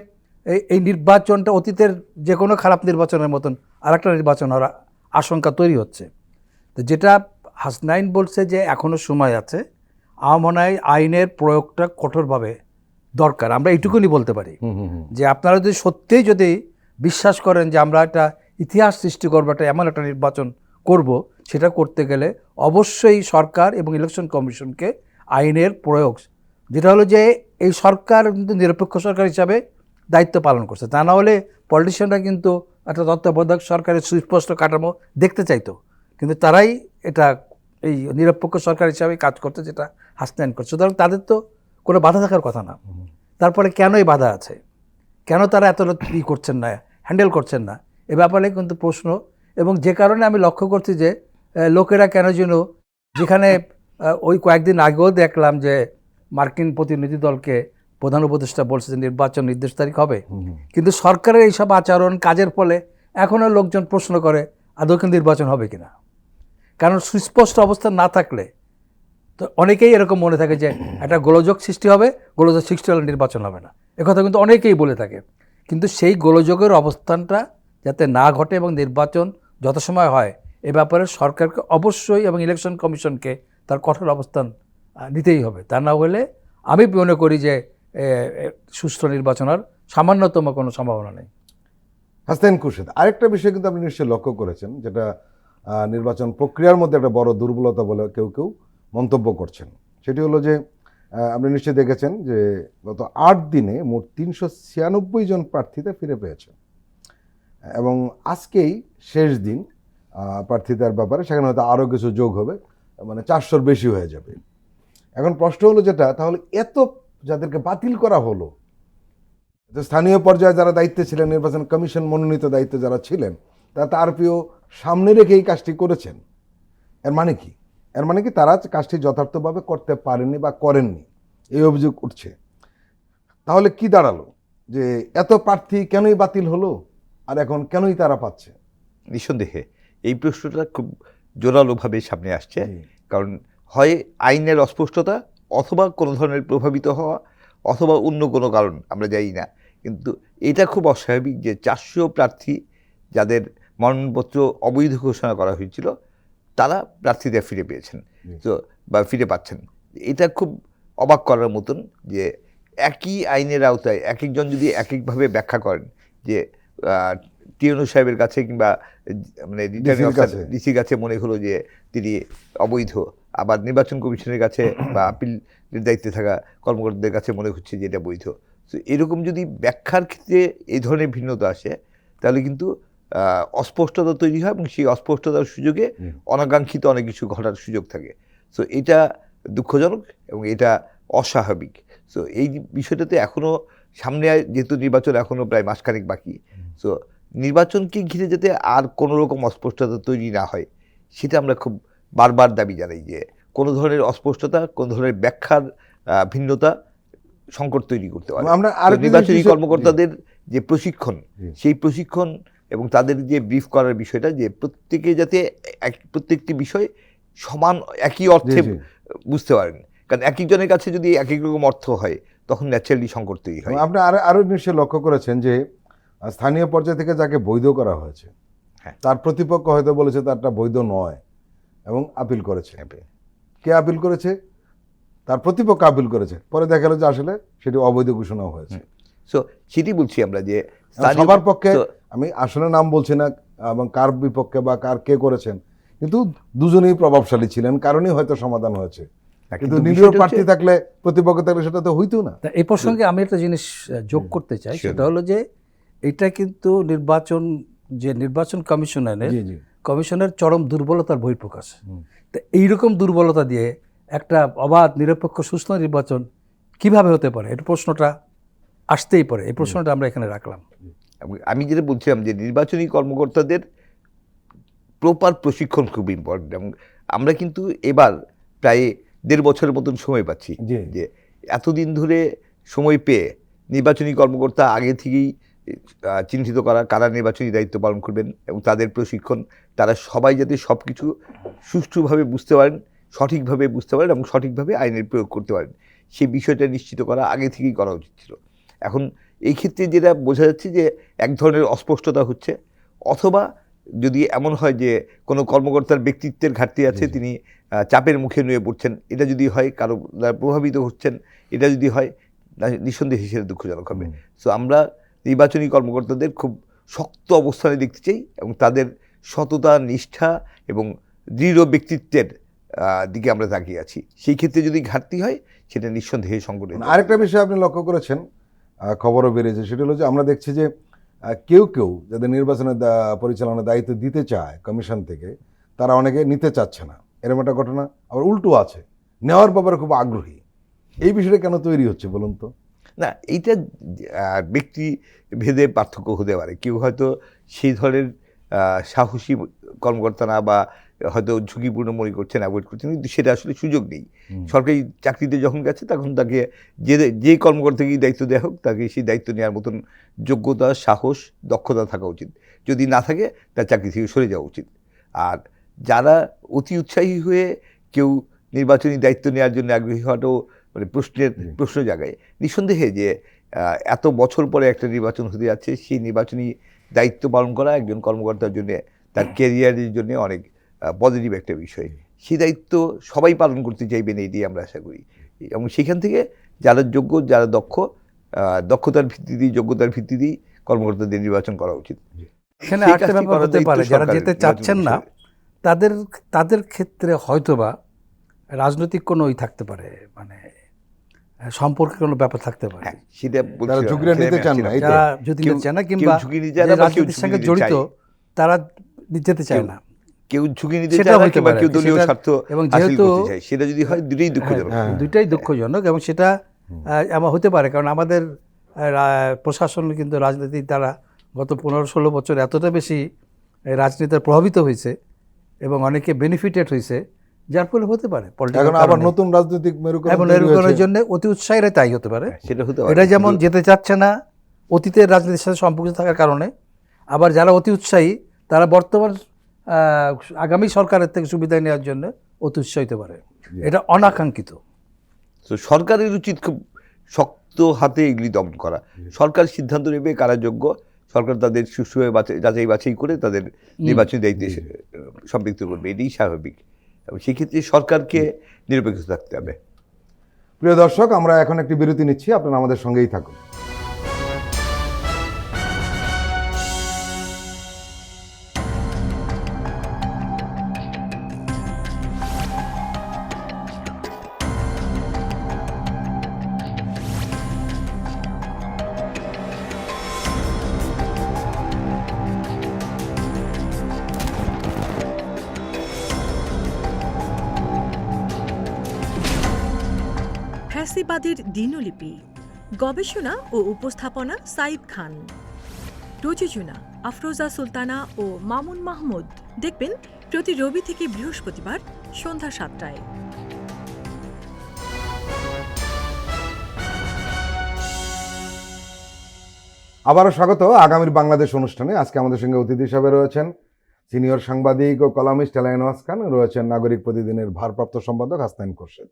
এই নির্বাচনটা অতীতের যে কোনো খারাপ নির্বাচনের মতন আরেকটা নির্বাচন হওয়ার আশঙ্কা তৈরি হচ্ছে। তো যেটা হাসনাইন বলছে যে এখনও সময় আছে, আমার মনে হয় আইনের প্রয়োগটা কঠোরভাবে দরকার। আমরা এইটুকুনি বলতে পারি যে আপনারা যদি সত্যিই যদি বিশ্বাস করেন যে আমরা একটা ইতিহাস সৃষ্টি করবো, একটা এমন একটা নির্বাচন করব, সেটা করতে গেলে অবশ্যই সরকার এবং ইলেকশন কমিশনকে আইনের প্রয়োগ, যেটা হলো যে এই সরকার কিন্তু নিরপেক্ষ সরকার হিসাবে দায়িত্ব পালন করছে। তা না হলে পলিটিশিয়ানরা কিন্তু একটা তত্ত্বাবধায়ক সরকারের সুস্পষ্ট কাঠামো দেখতে চাইতো, কিন্তু তারাই এটা এই নিরপেক্ষ সরকার হিসাবে কাজ করতে, যেটা হাসনাইন করছে। সুতরাং তাদের তো কোনো বাধা থাকার কথা না। তারপরে কেন এই বাধা আছে, কেন তারা এত করছেন না, হ্যান্ডেল করছেন না, এ ব্যাপারে কিন্তু প্রশ্ন। এবং যে কারণে আমি লক্ষ্য করছি যে লোকেরা কেন যেন, যেখানে ওই কয়েকদিন আগেও দেখলাম যে মার্কিন প্রতিনিধি দলকে প্রধান উপদেষ্টা বলছে যে নির্বাচন নির্দেশ তারিখ হবে, কিন্তু সরকারের এইসব আচরণ কাজের ফলে এখনও লোকজন প্রশ্ন করে আদৌ কিন্তু নির্বাচন হবে কিনা। কারণ সুস্পষ্ট অবস্থা না থাকলে তো অনেকেই এরকম মনে থাকে যে একটা গোলযোগ সৃষ্টি হবে, গোলযোগ সৃষ্টি হলে নির্বাচন হবে না, একথা কিন্তু অনেকেই বলে থাকে। কিন্তু সেই গোলযোগের অবস্থানটা যাতে না ঘটে এবং নির্বাচন যথাসময় হয়, এ ব্যাপারে সরকারকে অবশ্যই এবং ইলেকশন কমিশনকে তার কঠোর অবস্থান নিতেই হবে। তা না হলে আমি মনে করি যে সুষ্ঠু নির্বাচনের সামান্যতম কোনো সম্ভাবনা নেই। হাসান খুরশেদ, আরেকটা বিষয় কিন্তু আপনি নিশ্চয়ই লক্ষ্য করেছেন, যেটা নির্বাচন প্রক্রিয়ার মধ্যে একটা বড় দুর্বলতা বলে কেউ কেউ মন্তব্য করছেন। সেটি হলো যে আপনি নিশ্চয়ই দেখেছেন যে গত 8 দিনে মোট 396 জন প্রার্থীতা ফিরে পেয়েছেন, এবং আজকেই শেষ দিন প্রার্থীতার ব্যাপারে, সেখানে হয়তো আরও কিছু যোগ হবে, মানে 400-র বেশি হয়ে যাবে। এখন প্রশ্ন হলো যেটা, তাহলে এত যাদেরকে বাতিল করা হলো, তো স্থানীয় পর্যায়ে যারা দায়িত্বে ছিলেন, নির্বাচন কমিশন মনোনীত দায়িত্বে যারা ছিলেন, তারা তারপিও সামনে রেখে এই কাজটি করেছেন। এর মানে কি? এর মানে কি তারা কাজটি যথার্থভাবে করতে পারেননি বা করেননি, এই অভিযোগ উঠছে। তাহলে কি দাঁড়ালো, যে এত প্রার্থী কেনই বাতিল হলো, আর এখন কেনই তারা পাচ্ছে? নিঃসন্দেহে এই প্রশ্নটা খুব জোরালোভাবে সামনে আসছে, জি। কারণ হয় আইনের অস্পষ্টতা, অথবা কোনো ধরনের প্রভাবিত হওয়া, অথবা অন্য কোনো কারণ, আমরা জানি না। কিন্তু এটা খুব অস্বাভাবিক যে 400 প্রার্থী যাদের মনোনয়নপত্র অবৈধ ঘোষণা করা হয়েছিল, তারা প্রার্থীদের ফিরে পেয়েছেন, তো বা ফিরে পাচ্ছেন। এটা খুব অবাক করার মতন যে একই আইনের আওতায় এক একজন যদি এক একভাবে ব্যাখ্যা করেন, যে টিএনও সাহেবের কাছে কিংবা মানে রিটার্নিং অফিসার ডিসির কাছে মনে হলো যে তিনি অবৈধ, আবার নির্বাচন কমিশনের কাছে বা আপিলের দায়িত্বে থাকা কর্মকর্তাদের কাছে মনে হচ্ছে যে এটা বৈধ। তো এরকম যদি ব্যাখ্যার ক্ষেত্রে এই ধরনের ভিন্নতা আসে, তাহলে কিন্তু অস্পষ্টতা তৈরি হয়, এবং সেই অস্পষ্টতার সুযোগে অনাকাঙ্ক্ষিত অনেক কিছু ঘটার সুযোগ থাকে। সো এটা দুঃখজনক এবং এটা অস্বাভাবিক। সো এই বিষয়টাতে এখনও সামনে, যেহেতু নির্বাচন এখনও প্রায় মাসখানেক বাকি, সো নির্বাচনকে ঘিরে যাতে আর কোনো রকম অস্পষ্টতা তৈরি না হয়, সেটা আমরা খুব বারবার দাবি জানাই, যে কোনো ধরনের অস্পষ্টতা, কোনো ধরনের ব্যাখ্যার ভিন্নতা সংকট তৈরি করতে পারে। আমরা তো নির্বাচনী কর্মকর্তাদের যে প্রশিক্ষণ, সেই প্রশিক্ষণ এবং তাদের যে ব্রিফ করার বিষয়টা, যে প্রত্যেকে যাতে প্রত্যেকটি বিষয় সমান একই অর্থে বুঝতে পারেন, কারণ এক একজনের কাছে যদি এক এক রকম অর্থ হয়, তখন ন্যাচারালি সংকট তৈরি হয়। আপনি আরো নিশ্চয়ই লক্ষ্য করেছেন যে স্থানীয় পর্যায় থেকে যাকে বৈধ করা হয়েছে, তার প্রতিপক্ষ হয়তো বলেছে তারটা বৈধ নয় এবং আপিল করেছে। কে আপিল করেছে? তার প্রতিপক্ষ আপিল করেছে, পরে দেখা গেল যে আসলে সেটি অবৈধ ঘোষণা হয়েছে। সো সেটি বলছি আমরা, যে সবার পক্ষে, আমি আসলে নাম বলছি না এবং কার বিপক্ষে বা কার কে করেছেন, কিন্তু দুজনেই প্রভাবশালী ছিলেন, কারণেই হয়তো সমাধান হয়েছে। কিন্তু নিরীহ প্রার্থী থাকলে, প্রতিপক্ষ থাকলে সেটা তো হইতো না। এই প্রসঙ্গে আমি একটা জিনিস যোগ করতে চাই, সেটা হলো যে এটা কিন্তু নির্বাচন কমিশনের চরম দুর্বলতার বহিঃপ্রকাশ। তো এইরকম দুর্বলতা দিয়ে একটা অবাধ, নিরপেক্ষ, সুস্থ নির্বাচন কিভাবে হতে পারে, এটা প্রশ্নটা আসতেই পারে। এই প্রশ্নটা আমরা এখানে রাখলাম। আমি যেটা বলছিলাম, যে নির্বাচনী কর্মকর্তাদের প্রপার প্রশিক্ষণ খুব ইম্পর্টেন্ট, এবং আমরা কিন্তু এবার প্রায় 1.5 বছরের মতন সময় পাচ্ছি, যে এতদিন ধরে সময় পেয়ে নির্বাচনী কর্মকর্তা আগে থেকেই চিহ্নিত করা কারা নির্বাচনী দায়িত্ব পালন করবেন, এবং তাদের প্রশিক্ষণ, তারা সবাই যাতে সব কিছু সুষ্ঠুভাবে বুঝতে পারেন, সঠিকভাবে বুঝতে পারেন এবং সঠিকভাবে আইনের প্রয়োগ করতে পারেন, সেই বিষয়টা নিশ্চিত করা আগে থেকেই করা উচিত ছিল। এখন এই ক্ষেত্রে যেটা বোঝা যাচ্ছে, যে এক ধরনের অস্পষ্টতা হচ্ছে, অথবা যদি এমন হয় যে কোনো কর্মকর্তার ব্যক্তিত্বের ঘাটতি আছে, তিনি চাপের মুখে নুয়ে পড়ছেন, এটা যদি হয়, কারো প্রভাবিত হচ্ছেন, এটা যদি হয়, নিঃসন্দেহে সেটা দুঃখজনক হবে। সো আমরা নির্বাচনী কর্মকর্তাদের খুব শক্ত অবস্থানে দেখতে চাই, এবং তাদের সততা, নিষ্ঠা এবং দৃঢ় ব্যক্তিত্বের দিকে আমরা তাকিয়ে আছি। সেই ক্ষেত্রে যদি ঘাটতি হয়, সেটা নিঃসন্দেহে সংগঠন। আরেকটা বিষয় আপনি লক্ষ্য করেছেন, খবরও বেরিয়েছে, সেটা হলো যে আমরা দেখছি যে কেউ যাদের নির্বাচনের পরিচালনার দায়িত্ব দিতে চায় কমিশন থেকে, তারা অনেকে নিতে চাচ্ছে না, এরকম একটা ঘটনা। আবার উল্টো আছে, নেওয়ার ব্যাপারে খুব আগ্রহী। এই বিষয়টা কেন তৈরি হচ্ছে বলুন তো? না, এইটা ব্যক্তি ভেদে পার্থক্য হতে পারে। কেউ হয়তো সেই ধরনের সাহসী কর্মকর্তা না, বা হয়তো ঝুঁকিপূর্ণ মনে করছেন, অ্যাভয়েড করছেন, কিন্তু সেটা আসলে সুযোগ নেই। সরকারি চাকরিতে যখন গেছে, তখন তাকে যে কর্মকর্তাকেই দায়িত্ব দেওয়া হোক, তাকে সেই দায়িত্ব নেওয়ার মতন যোগ্যতা, সাহস, দক্ষতা থাকা উচিত। যদি না থাকে, তার চাকরি থেকে সরে যাওয়া উচিত। আর যারা অতি উৎসাহী হয়ে কেউ নির্বাচনী দায়িত্ব নেওয়ার জন্য আগ্রহী হওয়াটাও মানে প্রশ্ন জাগায়। নিঃসন্দেহে যে এত বছর পরে একটা নির্বাচন হতে যাচ্ছে, সেই নির্বাচনী দায়িত্ব পালন করা একজন কর্মকর্তার জন্য, তার ক্যারিয়ারের জন্য অনেক পজিটিভ একটা বিষয়। সেই দায়িত্ব সবাই পালন করতে চাইবেন, এই দিয়ে আমরা আশা করি। এবং সেখান থেকে যারা যোগ্য, যারা দক্ষতার ভিত্তিতেই, যোগ্যতার ভিত্তিতেই কর্মকর্তাদের নির্বাচন করা উচিত। এখানে সেই একটা কাজটি ব্যাপার করার হতে দায়িত্ব পারে, যারা সরকারের, যেতে নির্বাচন চাচ্ছেন না কমিশনের। তাদের তাদের ক্ষেত্রে হয়তোবা রাজনৈতিক থাকতে পারে, মানে সম্পর্কের কোনো ব্যাপার থাকতে পারে। হ্যাঁ, সেটা বলছিলাম, তারা ঝুঁকিটা সেটা নিতে আমি চান না, আসছিলাম। এই তো। যারা যদি কেউ- নিতে চায় না কেউ কিংবা ঝুঁকি নিতে যে চায় না বা কেউ রাজনীতির ঝুঁকি সঙ্গে নিতে জড়িত চায়। তারা যেতে চায় না। কেউ ঝুঁকি নিতে সেটা চায় না হতে কিংবা পারে। কেউ দলীয় সেটা- স্বার্থ এবং হাসিল যেহেতু করতে চায়, সেটা যদি হয় দুটোই দুঃখজনক। হ্যাঁ। দুইটাই দুঃখজনক, এবং সেটা এমন হতে পারে, কারণ আমাদের প্রশাসন কিন্তু রাজনীতি দ্বারা গত 15-16 বছর এতটা বেশি রাজনীতিতে প্রভাবিত হয়েছে এবং অনেকে বেনিফিটেড হয়েছে, যার ফলে হতে পারে এখন আবার নতুন রাজনৈতিক মেরুকরণ এবং তৈরি হয়েছে। এর জন্য অতি উৎসাহীরা তাই হতে পারে। সেটা হতে পারে। এটা যেমন কিন্তু যেতে চাচ্ছে না অতীতের রাজনীতির সাথে সম্পর্কিত থাকার কারণে, আবার যারা অতি উৎসাহী তারা বর্তমান আগামী সরকারের থেকে সুবিধা নেওয়ার জন্য অতি উৎসাহিত পারে। এটা অনাকাঙ্ক্ষিত। তো সরকারের উচিত খুব শক্ত হাতে এগুলি দমন করা। সরকার সিদ্ধান্ত নেবে কারা যোগ্য, সরকার তাদের সুষ্ঠুভাবে যাচাই বাছাই করে তাদের নির্বাচনী দায়িত্বে সম্পৃক্ত করবে, এটাই স্বাভাবিক। এবং সেক্ষেত্রে সরকারকে নিরপেক্ষ থাকতে হবে। প্রিয় দর্শক, আমরা এখন একটি বিরতি নিচ্ছি, আপনারা আমাদের সঙ্গেই থাকুন। ফ্যাসিবাদের দিনলিপি, গবেষণা ও উপস্থাপনা সাইদ খান, প্রযোজনা আফরোজা সুলতানা ও মামুন মাহমুদ। দেখবেন প্রতি রবি থেকে বৃহস্পতিবার সন্ধ্যা 7টায়। আবারও স্বাগত আগামীর বাংলাদেশ অনুষ্ঠানে। আজকে আমাদের সঙ্গে অতিথি হিসাবে রয়েছেন সিনিয়র সাংবাদিক ও কলামিস্ট এলাইন ওয়াজ খান, রয়েছেন নাগরিক প্রতিদিনের ভারপ্রাপ্ত সম্পাদক হাসনাইন খোরশেদ।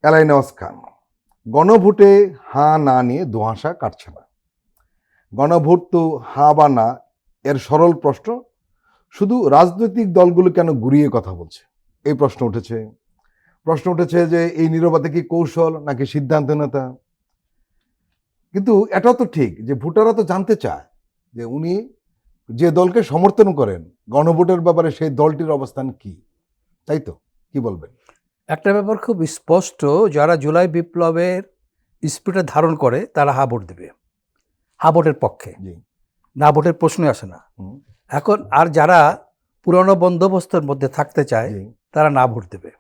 এলাইন ওয়াজ খান, গণভোটে হা না নিয়ে ধোঁয়াশা কাটছে না। গণভোট তো হা বা না এর সরল প্রশ্ন, শুধু রাজনৈতিক দলগুলো কেন ঘুরিয়ে কথা বলছে, এই প্রশ্ন উঠেছে যে এই নীরবতা কি কৌশল নাকি সিদ্ধান্তহীনতা। কিন্তু এটাও তো ঠিক যে ভোটাররা তো জানতে চায় যে উনি যে দলকে সমর্থন করেন গণভোটের ব্যাপারে সেই দলটির অবস্থান কি, তাই তো? কি বলবেন? একটা ব্যাপার খুব স্পষ্ট, যারা জুলাই বিপ্লবের স্পিরিট ধারণ করে তারা হা ভোট দেবে, হা ভোটের পক্ষে, জি। না ভোটের প্রশ্নই আসে না। হুম, এখন আর যারা পুরনো বন্দোবস্তের মধ্যে থাকতে চায় জি। তারা না ভোট দেবে।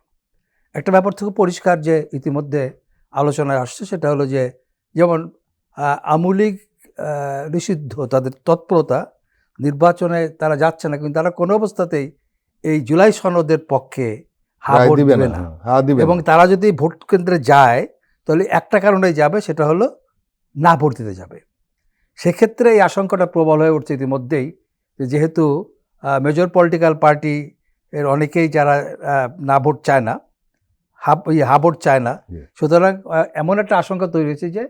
একটা ব্যাপার থেকে পরিষ্কার যে ইতিমধ্যে আলোচনায় আসছে, সেটা হলো যে যেমন আমূলিক নিষিদ্ধ তাদের তৎপরতা, নির্বাচনে তারা যাচ্ছে না, কিন্তু তারা কোনো অবস্থাতেই এই জুলাই সনদের পক্ষে হা রায় ভোট দিবে দেবে না, না। হ্যাঁ দিবে এবং না। তারা যদি ভোট কেন্দ্রে যায় তাহলে একটা কারণেই যাবে, সেটা হলো না ভোট দিতে যাবে। সেক্ষেত্রে এই আশঙ্কাটা প্রবল হয়ে উঠছে ইতিমধ্যেই, যে যেহেতু মেজর পলিটিক্যাল পার্টি এর অনেকেই যারা না ভোট চায় না, হা ভোট চায় না, জি। সুতরাং এমন একটা আশঙ্কা তৈরি হয়েছে যে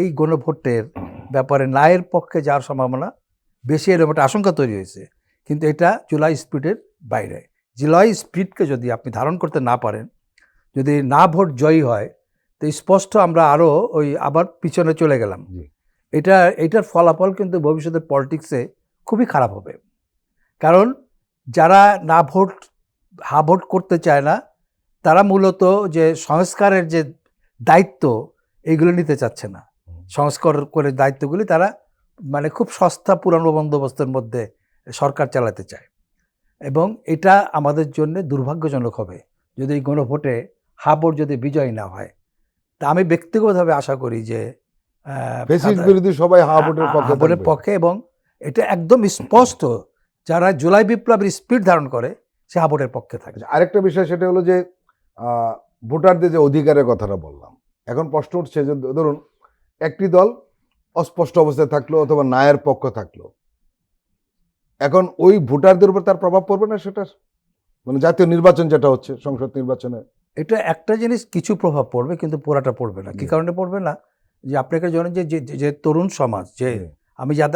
এই গণভোটের ব্যাপারে নায়ের পক্ষে যাওয়ার সম্ভাবনা বেশি, এরকম একটা আশঙ্কা তৈরি হয়েছে। কিন্তু এটা জুলাই স্পিরিটের বাইরে। জুলাই স্পিরিটকে যদি আপনি ধারণ করতে না পারেন, যদি না ভোট জয়ী হয়, তো স্পষ্ট আমরা আরও আবার পিছনে চলে গেলাম। জি। এটার ফলাফল কিন্তু ভবিষ্যতের পলিটিক্সে খুবই খারাপ হবে। কারণ যারা হা ভোট করতে চায় না, তারা মূলত যে সংস্কারের যে দায়িত্ব এইগুলো নিতে চাচ্ছে না। সংস্কার করে দায়িত্বগুলি তারা মানে খুব সস্তা পুরানো বন্দোবস্তের মধ্যে সরকার চালাতে চায়, এবং এটা আমাদের জন্য দুর্ভাগ্যজনক হবে যদি এই গণভোটে হা ভোট যদি বিজয় না হয়। তা আমি ব্যক্তিগতভাবে আশা করি যে ফ্যাসিস্ট বিরোধী সবাই হা ভোটের পক্ষে ভোটের থাকবে। পক্ষে, এবং এটা একদম স্পষ্ট যারা জুলাই বিপ্লবের স্পিরিট ধারণ করে সে হা ভোটের পক্ষে থাকে। আচ্ছা, আরেকটা বিষয় সেটা হলো যে ভোটারদের যে অধিকারের কথাটা বললাম, এখন প্রশ্ন উঠছে যে ধরুন একটি দল অস্পষ্ট অবস্থায় থাকলো অথবা নায়ের পক্ষ থাকলো, এখন ওই ভোটারদের উপর তার প্রভাব পড়বে না সেটার? মানে জাতীয় নির্বাচন যেটা হচ্ছে, সংসদ নির্বাচনে এটা একটা জিনিস কিছু প্রভাব পড়বে, কিন্তু পুরাটা পড়বে না। কি কারণে পড়বে না? যে আপনাকে জানেন যে তরুণ সমাজ, যে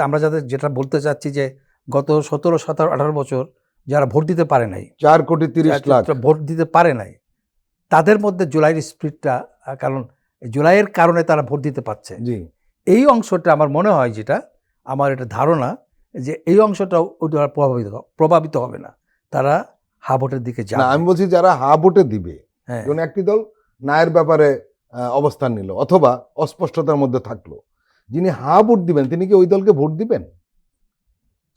আমরা যাদের যেটা বলতে চাচ্ছি, যে গত 17, 17, 18 বছর যারা ভোট দিতে পারে নাই, 4,30,00,000 ভোট দিতে পারে নাই, তাদের মধ্যে জুলাইয়ের স্পিরিটটা, কারণ জুলাইয়ের কারণে তারা ভোট দিতে পারছে, জি। এই অংশটা আমার মনে হয়, যেটা আমার এটা ধারণা, যে এই অংশটাও ওটা প্রভাবিত হবে না, তারা হা ভোটের দিকে না, যাবে। আমি বলছি যারা হা ভোটে দিবে, হ্যাঁ, যেমন একটি দল নায়ের ব্যাপারে অবস্থান নিল অথবা অস্পষ্টতার মধ্যে থাকলো, যিনি হা ভোট দিবেন তিনি কি ওই দলকে ভোট দিবেন?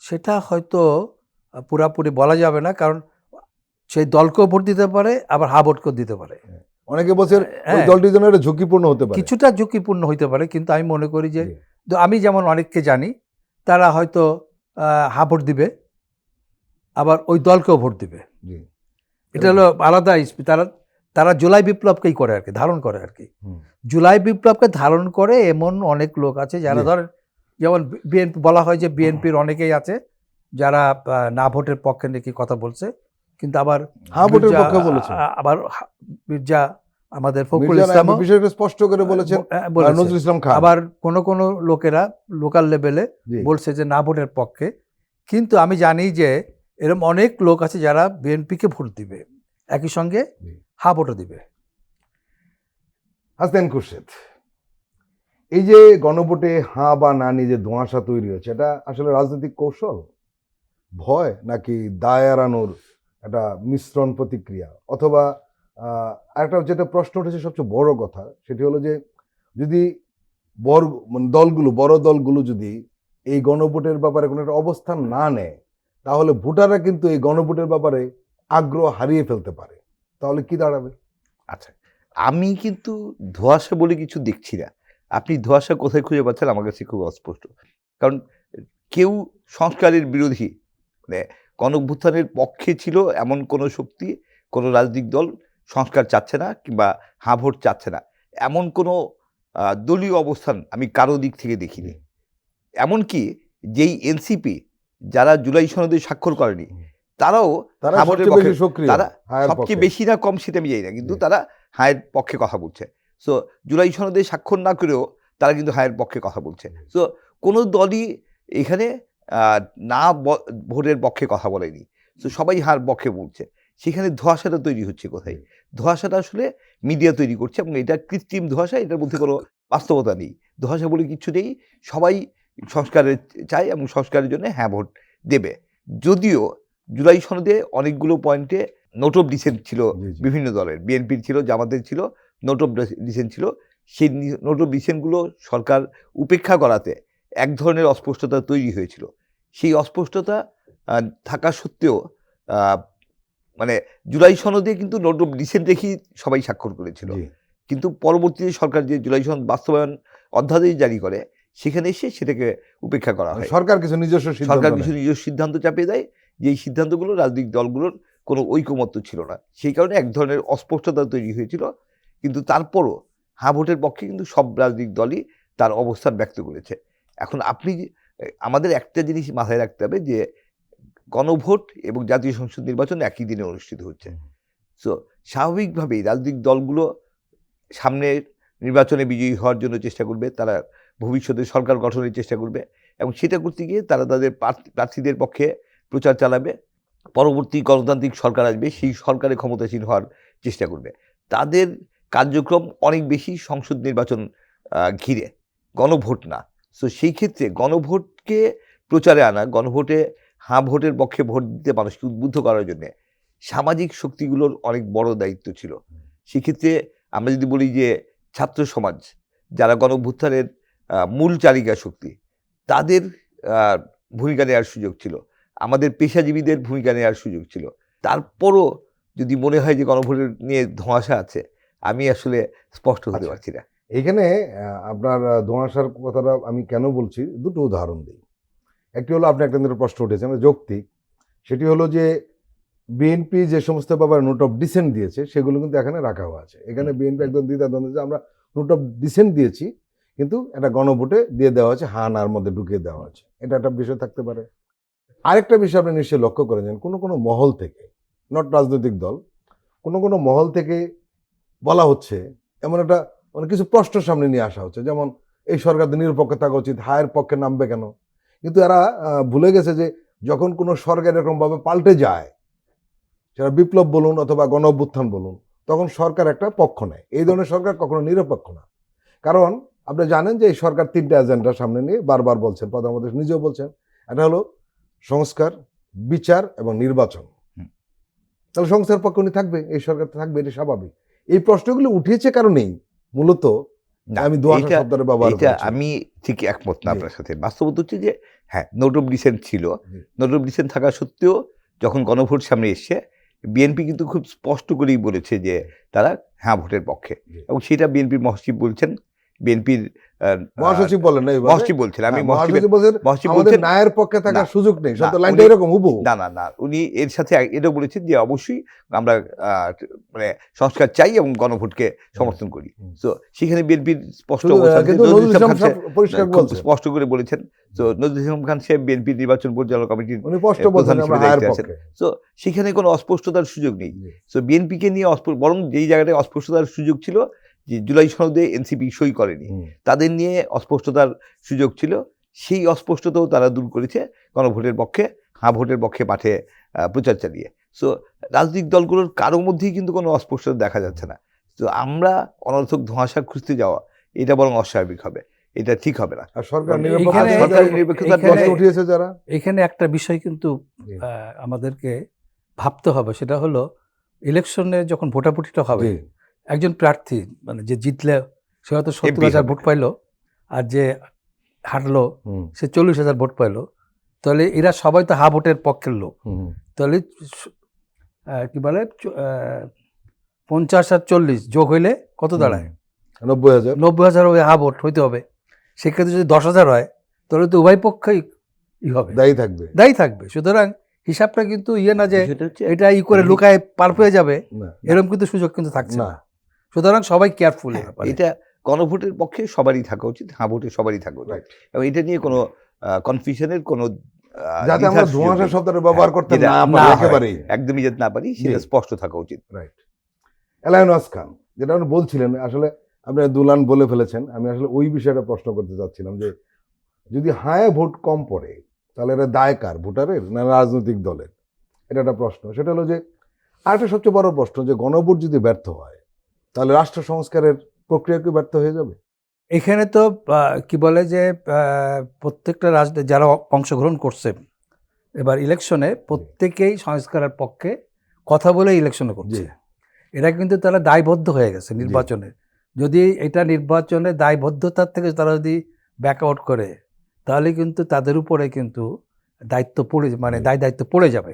সেটা হয়তো পুরাপুরি বলা যাবে না, কারণ সেই দলকেও ভোট দিতে পারে, আবার হা ভোটকেও দিতে পারে। অনেকে বলছেন ওই হ্যাঁ, দলটির জন্য এটা ঝুঁকিপূর্ণ হতে পারে। কিছুটা ঝুঁকিপূর্ণ হইতে পারে, কিন্তু আমি মনে করি যে জি। তো আমি যেমন অনেককে জানি, তারা হয়তো হা ভোট দিবে, আবার ওই দলকেও ভোট দিবে। জি। এটা হলো আলাদা তারা তারা জুলাই বিপ্লবকেই করে আর কি, ধারণ করে আর কি। হুম। জুলাই বিপ্লবকে ধারণ করে এমন অনেক লোক আছে যারা, জি। ধরেন যেমন বিএনপি, বলা হয় যে বিএনপির অনেকেই আছে যারা না ভোটের পক্ষে নাকি কথা বলছে, কিন্তু আবার হা ভোটের মির্জা, পক্ষে বলেছে। আবার মির্জা আমাদের ফখরুল মির্জা ইসলামও বিষয়টা স্পষ্ট করে বলেছেন, বলেছে। নজরুল ইসলাম খান। আবার কোন লোকেরা লোকাল লেভেলে জি। বলছে যে না ভোটের পক্ষে। কিন্তু আমি জানি যে এরকম অনেক লোক আছে যারা বিএনপিকে ভোট দিবে, একই সঙ্গে জি। হা ভোটও দিবে। হাসান খুরশেদ, এই যে গণভোটে হা বা না নিয়ে যে ধোঁয়াশা তৈরি হয়েছে, এটা আসলে রাজনৈতিক কৌশল, ভয়, নাকি দায় এড়ানোর একটা মিশ্রণ প্রতিক্রিয়া? অথবা একটা যেটা প্রশ্ন উঠেছে সবচেয়ে বড় কথা, সেটি হলো যে যদি বড় দলগুলো যদি এই গণভোটের ব্যাপারে কোনো একটা অবস্থান না নেয়, তাহলে ভোটাররা কিন্তু এই গণভোটের ব্যাপারে আগ্রহ হারিয়ে ফেলতে পারে। তাহলে কি দাঁড়াবে? আচ্ছা, আমি কিন্তু ধোঁয়াশা বলে কিছু দেখছি না। আপনি ধোঁয়াশা কোথায় খুঁজে পাচ্ছেন আমার কাছে খুব অস্পষ্ট। কারণ কেউ সংস্কারের বিরোধী, মানে গণঅভ্যুত্থানের পক্ষে ছিল এমন কোনো শক্তি, কোনো রাজনৈতিক দল সংস্কার চাচ্ছে না কিংবা হা ভোট চাচ্ছে না, এমন কোনো দলীয় অবস্থান আমি কারো দিক থেকে দেখিনি। এমনকি যেই এনসিপি যারা জুলাই সনদে স্বাক্ষর করেনি, তারাও তারা হা ভোটের সবচেয়ে পক্ষে, বেশি সক্রিয়, তারা হায়ের সবচেয়ে পক্ষে। বেশি না কম সেটা আমি জানি না, কিন্তু জি। তারা হায়ের পক্ষে কথা বলছে। সো জুলাই সনদে স্বাক্ষর না করেও তারা কিন্তু হায়ের পক্ষে কথা বলছে। সো কোনো দলই এখানে না ভোটের পক্ষে কথা বলেনি। সো সবাই হার পক্ষে বলছে। সেখানে ধোঁয়াশাটা তৈরি হচ্ছে কোথায়? ধোঁয়াশাটা আসলে মিডিয়া তৈরি করছে, এবং এটা কৃত্রিম ধোঁয়াশা, এটার মধ্যে কোনো বাস্তবতা নেই। ধোঁয়াশা বলে কিচ্ছু নেই। সবাই সংস্কারের চায় এবং সংস্কারের জন্য হ্যাঁ ভোট দেবে। যদিও জুলাই সনদে অনেকগুলো পয়েন্টে নোট অফ ডিসেন্ট ছিল জি, জি। বিভিন্ন দলের, বিএনপির ছিল, জামাতের ছিল, নোট অফ ডিসেন্ট ছিল। সেই নোট অফ ডিসেন্টগুলো সরকার উপেক্ষা করাতে এক ধরনের অস্পষ্টতা তৈরি হয়েছিল। সেই অস্পষ্টতা থাকা সত্ত্বেও মানে জুলাই সনদে কিন্তু নোট অফ ডিসেন্ট রেখেই সবাই স্বাক্ষর করেছিল। জি। কিন্তু পরবর্তীতে সরকার যে জুলাই সনদ বাস্তবায়ন অধ্যাদেশ জারি করে, সেখানে এসে সেটাকে উপেক্ষা করা হয়। সরকার কিছু নিজস্ব সিদ্ধান্ত সরকার নেয়। কিছু নিজস্ব সিদ্ধান্ত চাপিয়ে দেয়, যে এই সিদ্ধান্তগুলো রাজনৈতিক দলগুলোর কোনো ঐকমত্য ছিল না। সেই কারণে এক ধরনের অস্পষ্টতা তৈরি হয়েছিল। কিন্তু তারপরও হ্যাঁ ভোটের পক্ষে কিন্তু সব রাজনৈতিক দলই তার অবস্থান ব্যক্ত করেছে। এখন আপনি আমাদের একটা জিনিস মাথায় রাখতে হবে, যে গণভোট এবং জাতীয় সংসদ নির্বাচন একই দিনে অনুষ্ঠিত হচ্ছে। সো স্বাভাবিকভাবেই রাজনৈতিক দলগুলো সামনের নির্বাচনে বিজয়ী হওয়ার জন্য চেষ্টা করবে, তারা ভবিষ্যতে সরকার গঠনের চেষ্টা করবে, এবং সেটা করতে গিয়ে তারা তাদের প্রার্থীদের পক্ষে প্রচার চালাবে। পরবর্তী গণতান্ত্রিক সরকার আসবে, সেই সরকারে ক্ষমতাসীন হওয়ার চেষ্টা করবে। তাদের কার্যক্রম অনেক বেশি সংসদ নির্বাচন ঘিরে, গণভোট না। সো সেই ক্ষেত্রে গণভোটকে প্রচারে আনা, গণভোটে হ্যাঁ ভোটের পক্ষে ভোট দিতে মানুষকে উদ্বুদ্ধ করার জন্য সামাজিক শক্তিগুলোর অনেক বড় দায়িত্ব ছিল। সেক্ষেত্রে আমরা যদি বলি যে ছাত্র সমাজ, যারা গণঅভ্যুত্থানের মূল চালিকা শক্তি, তাদের ভূমিকা নেওয়ার সুযোগ ছিল, আমাদের পেশাজীবীদের ভূমিকা নেওয়ার সুযোগ ছিল। তারপরও যদি মনে হয় যে গণভোটের নিয়ে ধোঁয়াশা আছে, আমি আসলে স্পষ্ট হতে পারছি না। এখানে আপনার ধোঁয়াশার কথাটা আমি কেন বলছি, দুটো উদাহরণ দিই। একটি হলো আপনি একটা প্রশ্ন উঠেছে, আমরা যৌক্তিক, সেটি হলো যে বিএনপি যে সমস্ত ব্যাপারে নোট অফ ডিসেন্ট দিয়েছে সেগুলো কিন্তু এখানে রাখা হওয়া আছে। এখানে বিএনপি একদম দ্বিধাদ্বন্দ্বে যে আমরা নোট অফ ডিসেন্ট দিয়েছি, কিন্তু একটা গণভোটে দিয়ে দেওয়া হচ্ছে, হা নার মধ্যে ঢুকিয়ে দেওয়া হচ্ছে, এটা একটা বিষয় থাকতে পারে। আরেকটা বিষয় আপনি নিশ্চয়ই লক্ষ্য করেছেন, কোনো কোনো মহল থেকে, নট রাজনৈতিক দল, কোনো কোনো মহল থেকে বলা হচ্ছে, এমন একটা মানে কিছু প্রশ্ন সামনে নিয়ে আসা হচ্ছে, যেমন এই সরকার নিরপেক্ষ থাকা উচিত, হায়ের পক্ষে নামবে কেন? কিন্তু এরা ভুলে গেছে যে যখন কোনো সরকার এরকমভাবে পাল্টে যায়, সেটা বিপ্লব বলুন অথবা গণ অভ্যুত্থান বলুন, তখন সরকার একটা পক্ষ নেয়। এই ধরনের সরকার কখনো নিরপেক্ষ না। কারণ আপনি জানেন যে এই সরকার 3টা এজেন্ডা সামনে নিয়ে বারবার বলছেন, প্রধানমন্ত্রী নিজেও বলছেন, এটা হলো সংস্কার, বিচার এবং নির্বাচন। হুম। তাহলে সংস্কার পক্ষে উনি থাকবে, এই সরকার থাকবে, এটা স্বাভাবিক। এই প্রশ্নগুলো উঠিয়েছে কারণেই মূলত না, আমি দোয়াশা এইটা- শব্দটা ব্যবহার এইটা করেছি। আমি ঠিক একমত না জি। আপনার সাথে। বাস্তবতা হচ্ছে যে হ্যাঁ, নোট অফ ডিসেন্ট ছিল। জি। নোট অফ ডিসেন্ট থাকা সত্ত্বেও যখন গণভোট সামনে এসছে, বিএনপি কিন্তু খুব স্পষ্ট করেই বলেছে যে তারা হ্যাঁ ভোটের পক্ষে, জি। এবং সেটা বিএনপির মহাসচিব বলছেন, বিএনপির মহাসচিব বলেন না এইভাবে? মহাসচিব বলছেন, আমি হ্যাঁ, মহাসচিবের মহাসচিব বলছেন মহাসচিব আমাদের বলছেন ন্যায়ের পক্ষে থাকার না, সুযোগ নেই। সত্য না, লাইনটা উনি- এরকম হুবহু। না, উনি এর সাথে এটাও বলেছেন যে অবশ্যই আমরা মানে সংস্কার চাই এবং গণভোটকে সমর্থন করি। হুম। তো সেখানে বিএনপির স্পষ্ট শুধু, অবস্থান যে কিন্তু নজরুল নজরুল ইসলাম ইসলাম খান সাহেব পরিষ্কার খুব বলছেন, স্পষ্ট করে বলেছেন। তো নজরুল ইসলাম খান সাহেব বিএনপি নির্বাচন পরিচালনা কমিটির উনি স্পষ্ট প্রধান বলছেন হিসেবে আমরা হায়ার দায়িত্বে আছেন। পক্ষে। তো সেখানে কোনো অস্পষ্টতার সুযোগ নেই। জি। তো বিএনপিকে নিয়ে বরং যেই জায়গাটায় অস্পষ্টতার সুযোগ ছিল, যে জুলাই সনদে এনসিপি সই করেনি, হুম। তাদের নিয়ে অস্পষ্টতার সুযোগ ছিল, সেই অস্পষ্টতাও তারা দূর করেছে গণভোটের পক্ষে, হ্যাঁ ভোটের পক্ষে মাঠে প্রচার চালিয়ে। সো রাজনৈতিক দলগুলোর কারোর মধ্যেই কিন্তু কোনো অস্পষ্টতা দেখা যাচ্ছে না। তো আমরা অনর্থক ধোঁয়াশা খুঁজতে যাওয়া, এটা বরং অস্বাভাবিক হবে, এটা ঠিক হবে না। আর সরকার এইখানে- নিরপেক্ষ সরকারের নিরপেক্ষতার এইখানে- প্রশ্ন উঠিয়েছে যারা। এখানে একটা বিষয় কিন্তু জি। আমাদেরকে ভাবতে হবে, সেটা হলো ইলেকশনে যখন ভোটাভুটিটা হবে, জি। একজন প্রার্থী মানে যে জিতলে সে হয়তো 70,000 হবে। ভোট পাইলো, আর যে হারলো হুম, সে 40,000 ভোট পাইলো, তাহলে এরা সবাই তো হা ভোটের পক্ষের লোক। হুম, তাহলে কি বলে 50 আর 40 যোগ হইলে কত দাঁড়ায়? 90,000। 90,000 হা ভোট হইতে হবে। সেক্ষেত্রে যদি 10,000 হয় তাহলে তো উভয় পক্ষই হবে, দায়ী থাকবে। দায়ী থাকবে। সুতরাং হিসাবটা কিন্তু না যে বিষয়টা হচ্ছে এটা করে লুকায় পার পেয়ে যাবে, না, এরকম কিন্তু সুযোগ কিন্তু থাকছে না। না। সুতরাং সবাই কেয়ারফুল। এটা গণভোটের পক্ষে সবারই থাকা উচিত, হ্যাঁ ভোটে সবারই থাকা উচিত, Right. এবং এটা নিয়ে কোনো কনফিউশনের কোনো যাতে আমরা দ্বিধার সুযোগ ধোঁয়াশা নেই। শব্দটা ব্যবহার করতে যেটা না না পারি হয়, একেবারেই। একদমই যাতে না পারি, সেটা জি। স্পষ্ট থাকা উচিত। রাইট। এলায়নওয়াজ খান, যেটা আপনি বলছিলেন, আসলে আপনি দুলান বলে ফেলেছেন, আমি আসলে ওই বিষয়টা প্রশ্ন করতে চাচ্ছিলাম যে যদি হায় ভোট কম পড়ে তাহলে এটা দায় কার, ভোটারের না রাজনৈতিক দলের? এটা একটা প্রশ্ন। সেটা হলো যে আরেকটা সবচেয়ে বড় প্রশ্ন, যে গণভোট যদি ব্যর্থ হয় তাহলে রাষ্ট্র সংস্কারের প্রক্রিয়া কি ব্যর্থ হয়ে যাবে? এখানে তো কি বলে যে প্রত্যেকটা যারা অংশগ্রহণ করছে এবার ইলেকশনে, প্রত্যেকেই সংস্কারের পক্ষে কথা বলে ইলেকশনে করছে। জি। এটা কিন্তু তারা দায়বদ্ধ হয়ে গেছে নির্বাচনে। যদি এটা নির্বাচনে দায়বদ্ধতার থেকে তারা যদি ব্যাক আউট করে, তাহলে কিন্তু তাদের উপরে কিন্তু দায়িত্ব পড়ে, মানে দায়িত্ব পড়ে যাবে।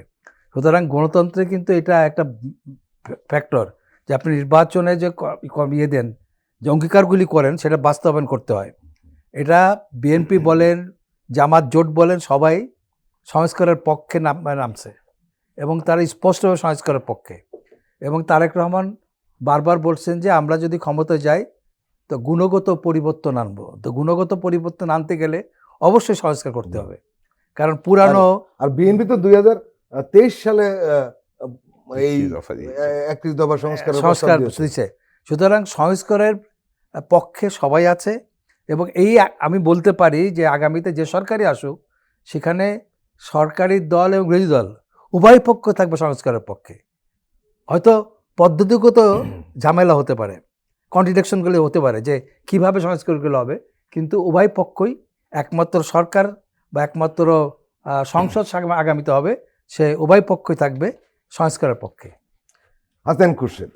সুতরাং গণতন্ত্রে কিন্তু এটা একটা ফ্যাক্টর, যে আপনি নির্বাচনে যে ইয়ে দেন, যে অঙ্গীকারগুলি করেন, সেটা বাস্তবায়ন করতে হয়। এটা বিএনপি বলেন, জামাত জোট বলেন, সবাই সংস্কারের পক্ষে নামছে এবং তারা স্পষ্টভাবে সংস্কারের পক্ষে। এবং তারেক রহমান বারবার বলছেন যে আমরা যদি ক্ষমতায় যাই তো গুণগত পরিবর্তন আনবো। তো গুণগত পরিবর্তন আনতে গেলে অবশ্যই সংস্কার করতে হবে, কারণ পুরানো আর বিএনপি তো 2023 সালে এই 31 দফা দিয়েছে। 31 দফা সংস্কারের সংস্কার প্রস্তাব দিয়েছে। দিচ্ছে। সুতরাং সংস্কারের পক্ষে সবাই আছে, এবং আমি বলতে পারি যে আগামীতে যে সরকারই আসুক, সেখানে সরকারি দল এবং বিরোধী দল উভয় পক্ষ থাকবে সংস্কারের পক্ষে। হয়তো পদ্ধতিগত ঝামেলা হতে পারে, কন্ট্রাডিকশনগুলো হতে পারে যে কিভাবে সংস্কারগুলো হবে, কিন্তু উভয় পক্ষই, একমাত্র সরকার বা একমাত্র সংসদ আগামীতে হবে, সে উভয় পক্ষই থাকবে সংস্কারের পক্ষে। হাসান খুরশেদ,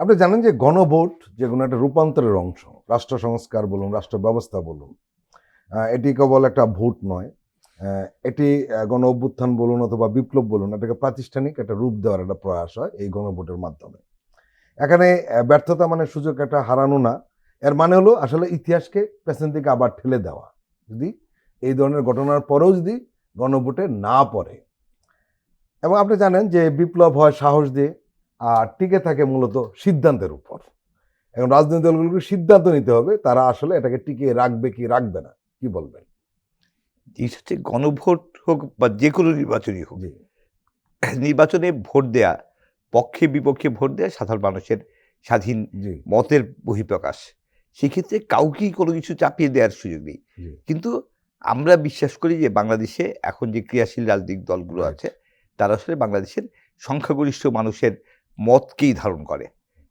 আপনি জানেন যে গণভোট যে কোনো একটা রূপান্তরের অংশ, রাষ্ট্র সংস্কার বলুন, রাষ্ট্র ব্যবস্থা বলুন, এটি কেবল একটা ভোট নয়, এটি গণ অভ্যুত্থান বলুন অথবা বিপ্লব বলুন, এটাকে প্রাতিষ্ঠানিক একটা রূপ দেওয়ার একটা প্রয়াস হয় এই গণভোটের মাধ্যমে। এখানে ব্যর্থতা মানে সুযোগ একটা হারানো না, এর মানে হলো আসলে ইতিহাসকে পেছন দিকে আবার ঠেলে দেওয়া, যদি এই ধরনের ঘটনার পরেও যদি গণভোটে না পড়ে। এবং আপনি জানেন যে বিপ্লব হয় সাহস দিয়ে, আর টিকে থাকে মূলত সিদ্ধান্তের উপর। এখন রাজনৈতিক দলগুলোকে সিদ্ধান্ত নিতে হবে তারা আসলে এটাকে টিকিয়ে রাখবে কি রাখবে না। কি বলবেন? এই হচ্ছে গণভোট হোক বা যে কোনো নির্বাচনই হোক, জি, নির্বাচনে ভোট দেয়া, পক্ষে বিপক্ষে ভোট দেয়া সাধারণ মানুষের স্বাধীন জি, মতের বহিঃপ্রকাশ। সেক্ষেত্রে কাউকেই কোনো কিছু চাপিয়ে দেওয়ার সুযোগ নেই। জি। কিন্তু আমরা বিশ্বাস করি যে বাংলাদেশে এখন যে ক্রিয়াশীল রাজনৈতিক দলগুলো Right. আছে, তারা আসলে বাংলাদেশের সংখ্যাগরিষ্ঠ মানুষের মতকেই ধারণ করে,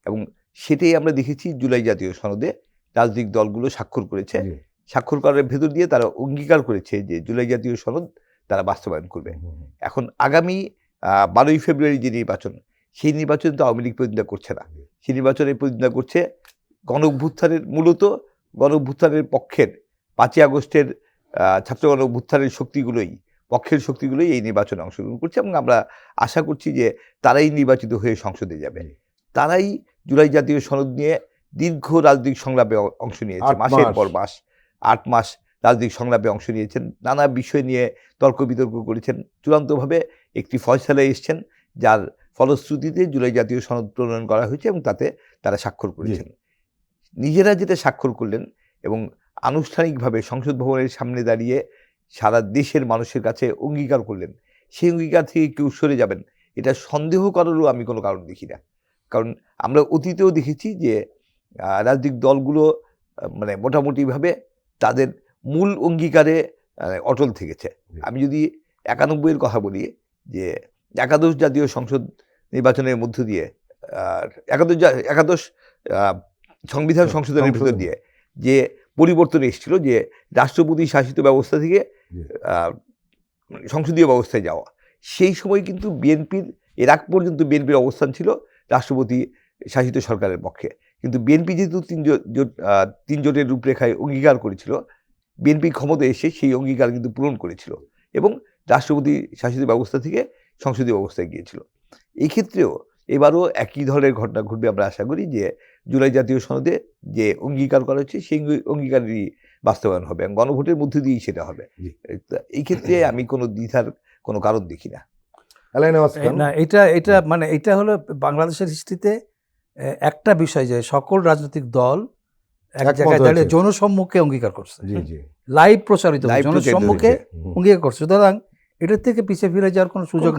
এবং সেটাই আমরা দেখেছি জুলাই জাতীয় সনদে রাজনৈতিক দলগুলো স্বাক্ষর করেছে। জি। স্বাক্ষর করার ভেতর দিয়ে তারা অঙ্গীকার করেছে যে জুলাই জাতীয় সনদ তারা বাস্তবায়ন করবে। এখন আগামী 12ই ফেব্রুয়ারি যে নির্বাচন, সেই নির্বাচন তো আওয়ামী লীগ প্রতিদ্বন্দ্বিতা করছে না। সেই নির্বাচনে প্রতিদ্বন্দ্বিতা করছে মূলত গণ অভ্যুত্থানের পক্ষের 5ই আগস্টের ছাত্র গণ অভ্যুত্থানের পক্ষের শক্তিগুলোই এই নির্বাচনে অংশগ্রহণ করছে, এবং আমরা আশা করছি যে তারাই নির্বাচিত হয়ে সংসদে যাবে। তারাই জুলাই জাতীয় সনদ নিয়ে দীর্ঘ রাজনৈতিক সংলাপে অংশ নিয়েছে, 8 মাসের মাস। পর মাস, 8 মাস রাজনৈতিক সংলাপে অংশ নিয়েছেন, নানা বিষয় নিয়ে তর্ক বিতর্ক করেছেন, চূড়ান্তভাবে একটি ফয়সালায় এসেছেন, যার ফলশ্রুতিতে জুলাই জাতীয় সনদ প্রণয়ন করা হয়েছে এবং তাতে তারা স্বাক্ষর করেছেন। নিজেরা যেটা স্বাক্ষর করলেন এবং আনুষ্ঠানিকভাবে সংসদ ভবনের সামনে দাঁড়িয়ে সারা দেশের মানুষের কাছে অঙ্গীকার করলেন, সেই অঙ্গীকার থেকে কেউ সরে যাবেন এটা সন্দেহ করারও আমি কোনো কারণ দেখি না। কারণ আমরা অতীতেও দেখেছি যে রাজনৈতিক দলগুলো মানে মোটামুটিভাবে তাদের মূল অঙ্গীকারে অটল থেকেছে। আমি যদি 91-এর কথা বলি, যে একাদশ জাতীয় সংসদ নির্বাচনের মধ্য দিয়ে একাদশ সংবিধান সংশোধনের ভিতর দিয়ে যে পরিবর্তন এসেছিল, যে রাষ্ট্রপতি শাসিত ব্যবস্থা থেকে সংসদীয় ব্যবস্থায় যাওয়া, সেই সময় কিন্তু এর আগ পর্যন্ত বিএনপির অবস্থান ছিল রাষ্ট্রপতি শাসিত সরকারের পক্ষে। কিন্তু বিএনপি যেহেতু তিন জোটের রূপরেখায় অঙ্গীকার করেছিল, বিএনপি ক্ষমতায় এসে সেই অঙ্গীকার কিন্তু পূরণ করেছিল এবং রাষ্ট্রপতি শাসিত ব্যবস্থা থেকে সংসদীয় ব্যবস্থায় গিয়েছিল। এই ক্ষেত্রেও এবারও একই ধরনের ঘটনা ঘটবে আমরা আশা করি, যে জুলাই জাতীয় সনদে যে অঙ্গীকার করা হচ্ছে সেই অঙ্গীকারেরই বাস্তবায়ন হবে এবং গণভোটের মধ্য দিয়েই সেটা হবে। এই ক্ষেত্রে আমি কোনো দ্বিধার কোনো কারণ দেখি না। না, এটা মানে এটা হলো বাংলাদেশের হিস্ট্রিতে একটা বিষয়, যে সকল রাজনৈতিক দল এক জায়গায় দাঁড়িয়ে জনসম্মুখে অঙ্গীকার করছে, লাইভ প্রচারিত জনসম্মুখে অঙ্গীকার করছে। সুতরাং এটার থেকে পিছিয়ে ফিরে যাওয়ার কোনো সুযোগ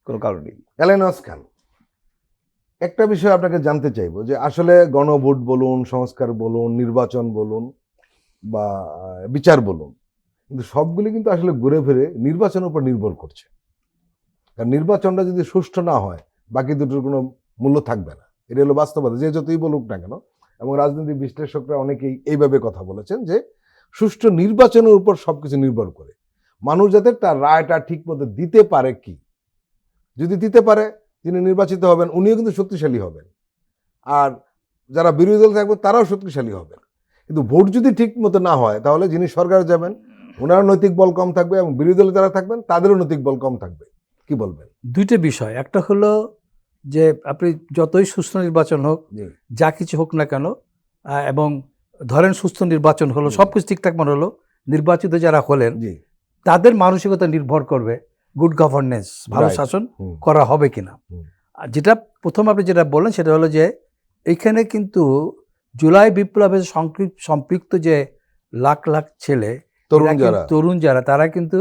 কোনো কারণ নেই। এলাইনাস খান, একটা বিষয় আপনাকে জানতে চাইবো, যে আসলে গণভোট বলুন, সংস্কার বলুন, নির্বাচন বলুন বা বিচার বলুন, কিন্তু সবগুলি কিন্তু আসলে ঘুরে ফিরে নির্বাচনের উপর নির্ভর করছে। কারণ নির্বাচনটা যদি সুষ্ঠু না হয়, বাকি দুটোর কোনো মূল্য থাকবে না। এটা হলো বাস্তবতা, যে যতই বলুক না কেন। এবং রাজনৈতিক বিশ্লেষকরা অনেকেই এইভাবে কথা বলেছেন যে সুষ্ঠু নির্বাচনের উপর সবকিছু নির্ভর করে। মানুষ যাতে তার রায়টা ঠিক মতো দিতে পারে, কি যদি দিতে পারে, যিনি নির্বাচিত হবেন উনিও কিন্তু শক্তিশালী হবেন, আর যারা বিরোধী দল থাকবে তারাও শক্তিশালী হবেন। কিন্তু ভোট যদি ঠিক মতো না হয়, তাহলে যিনি সরকারে যাবেন ওনারও নৈতিক বল কম থাকবে এবং বিরোধী দলে যারা থাকবেন তাদেরও নৈতিক বল কম থাকবে। কি বলবেন? দুইটা বিষয়, একটা হলো যে আপনি যতই সুস্থ নির্বাচন হোক, যা কিছু হোক না কেন, এবং ধরেন সুস্থ নির্বাচন হলো, সবকিছু ঠিকঠাক মনে হলো, নির্বাচিত যারা হলেন তাদের মানসিকতা নির্ভর করবে গুড গভর্নেন্স, ভালো শাসন করা হবে কিনা। আর যেটা প্রথম আপনি যেটা বললেন সেটা হলো যে এইখানে কিন্তু জুলাই বিপ্লবের সম্পৃক্ত যে লাখ লাখ ছেলে, তরুণ যারা, তারা কিন্তু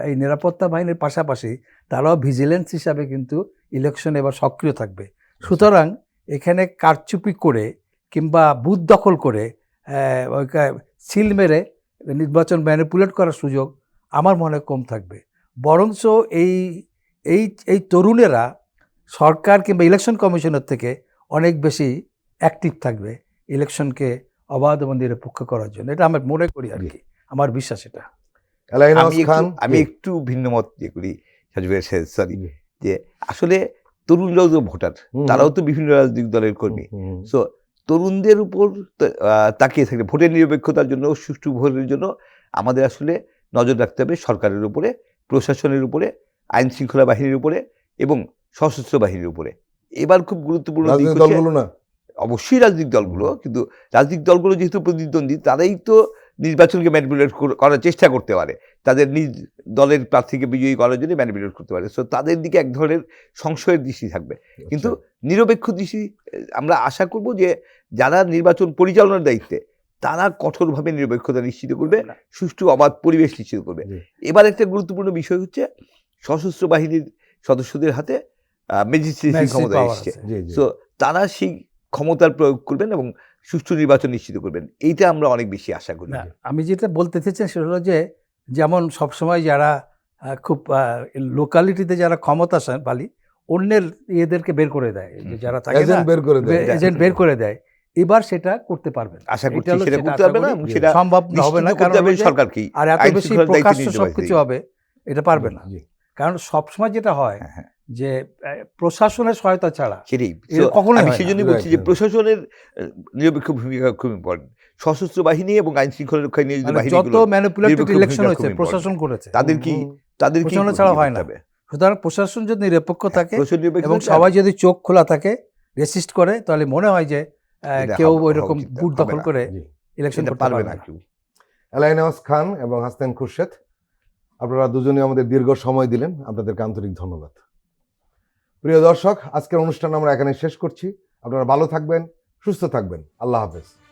এই নিরাপত্তা বাহিনীর পাশাপাশি তারাও ভিজিলেন্স হিসাবে কিন্তু ইলেকশনে এবার সক্রিয় থাকবে। সুতরাং এখানে কারচুপি করে কিংবা বুথ দখল করে সিল মেরে নির্বাচন ম্যানিপুলেট করার সুযোগ আমার মনে কম থাকবে। বরঞ্চ এই তরুণেরা সরকার কিংবা ইলেকশন কমিশনের থেকে অনেক বেশি অ্যাক্টিভ থাকবে ইলেকশনকে অবাধ এবং নিরপেক্ষ করার জন্য। এটা আমার মনে করি আর কি, আমার বিশ্বাস এটা। আমি একটু ভিন্ন মত দিয়ে করি সরি, যে আসলে তরুণরাও তো ভোটার, তারাও তো বিভিন্ন রাজনৈতিক দলের কর্মী। সো তরুণদের উপর তাকিয়ে থাকলে ভোটের নিরপেক্ষতার জন্য, সুষ্ঠু ভোটের জন্য আমাদের আসলে নজর রাখতে হবে সরকারের উপরে, প্রশাসনের উপরে, আইন শৃঙ্খলা বাহিনীর উপরে এবং সশস্ত্র বাহিনীর উপরে। এবার খুব গুরুত্বপূর্ণ অবশ্যই রাজনৈতিক দলগুলো, কিন্তু রাজনৈতিক দলগুলো যেহেতু প্রতিদ্বন্দ্বী, তারাই তো নির্বাচনকে ম্যানিপুলেট করার চেষ্টা করতে পারে, তাদের নিজ দলের প্রার্থীকে বিজয়ী করার জন্য ম্যানিপুলেট করতে পারে। সো তাদের দিকে এক ধরনের সংশয়ের দৃষ্টি থাকবে, কিন্তু নিরপেক্ষ দৃষ্টি আমরা আশা করব যে যারা নির্বাচন পরিচালনার দায়িত্বে, তারা কঠোরভাবে নিরপেক্ষতা নিশ্চিত করবে, সুষ্ঠু অবাধ পরিবেশ নিশ্চিত করবে। এবার একটা গুরুত্বপূর্ণ বিষয় হচ্ছে সশস্ত্র বাহিনীর সদস্যদের হাতে ম্যাজিস্ট্রেসি ক্ষমতা এসছে। সো তারা সেই ক্ষমতার প্রয়োগ করবেন এবং সুষ্ঠু নির্বাচন নিশ্চিত করবেন, এইটা আমরা অনেক বেশি আশা করি। আমি যেটা বলতে চাইছি সেটা হলো যে যেমন সবসময় যারা খুব লোকালিটিতে যারা ক্ষমতাশালী অন্যের এদেরকে বের করে দেয়, যারা থাকে এজেন্ট বের করে দেয়, এবার সেটা করতে পারবে না। আশা করছি এটা হলো সেটা যেটা করতে আশা পারবে না করি। এবং সেটা সম্ভব হবে না, নিশ্চিত কারণ করতে হবে হলো যে সরকারকেই। আর এত আইন বেশি শৃঙ্খলার দায়িত্ব প্রকাশ্য নিতে সবকিছু হবে। হবে, এটা পারবে না। জি। কারণ সবসময় যেটা হয় হ্যাঁ, হ্যাঁ। যে প্রশাসনের সহায়তা ছাড়া সেটাই। এটা So, কখনোই আমি হয় সেই না। জন্যই বলছি যে Right, প্রশাসনের নিরপেক্ষ ভূমিকা খুব ইম্পর্টেন্ট। সশস্ত্র বাহিনী এবং আইন শৃঙ্খলা রক্ষায় নিয়োজিত মানে যত বাহিনীগুলো ম্যানিপুলেটেড নিরপেক্ষ ইলেকশন ভূমিকা হয়েছে খুব প্রশাসন important। করেছে, তাদেরকেই প্রশাসন ছাড়া হয় না। হবে। সুতরাং প্রশাসন যদি নিরপেক্ষ থাকে প্রশাসন নিরপেক্ষ এবং থাকলে সবাই যদি চোখ খোলা থাকে, রেসিস্ট করে, তাহলে মনে হয় যে এটা কেউ হওয়া ওই রকম উচিত না, বুট হবে দখল না। করে জি। ইলেকশন এটা করতে পারবে পারবে না না। কেউ। এলাইন নওয়াজ খান এবং হাসনাইন খুরশেদ, আপনারা দুজনেই আমাদের দীর্ঘ সময় দিলেন, আপনাদেরকে আন্তরিক ধন্যবাদ। প্রিয় দর্শক, আজকের অনুষ্ঠান আমরা এখানে শেষ করছি। আপনারা ভালো থাকবেন, সুস্থ থাকবেন। আল্লাহ হাফেজ।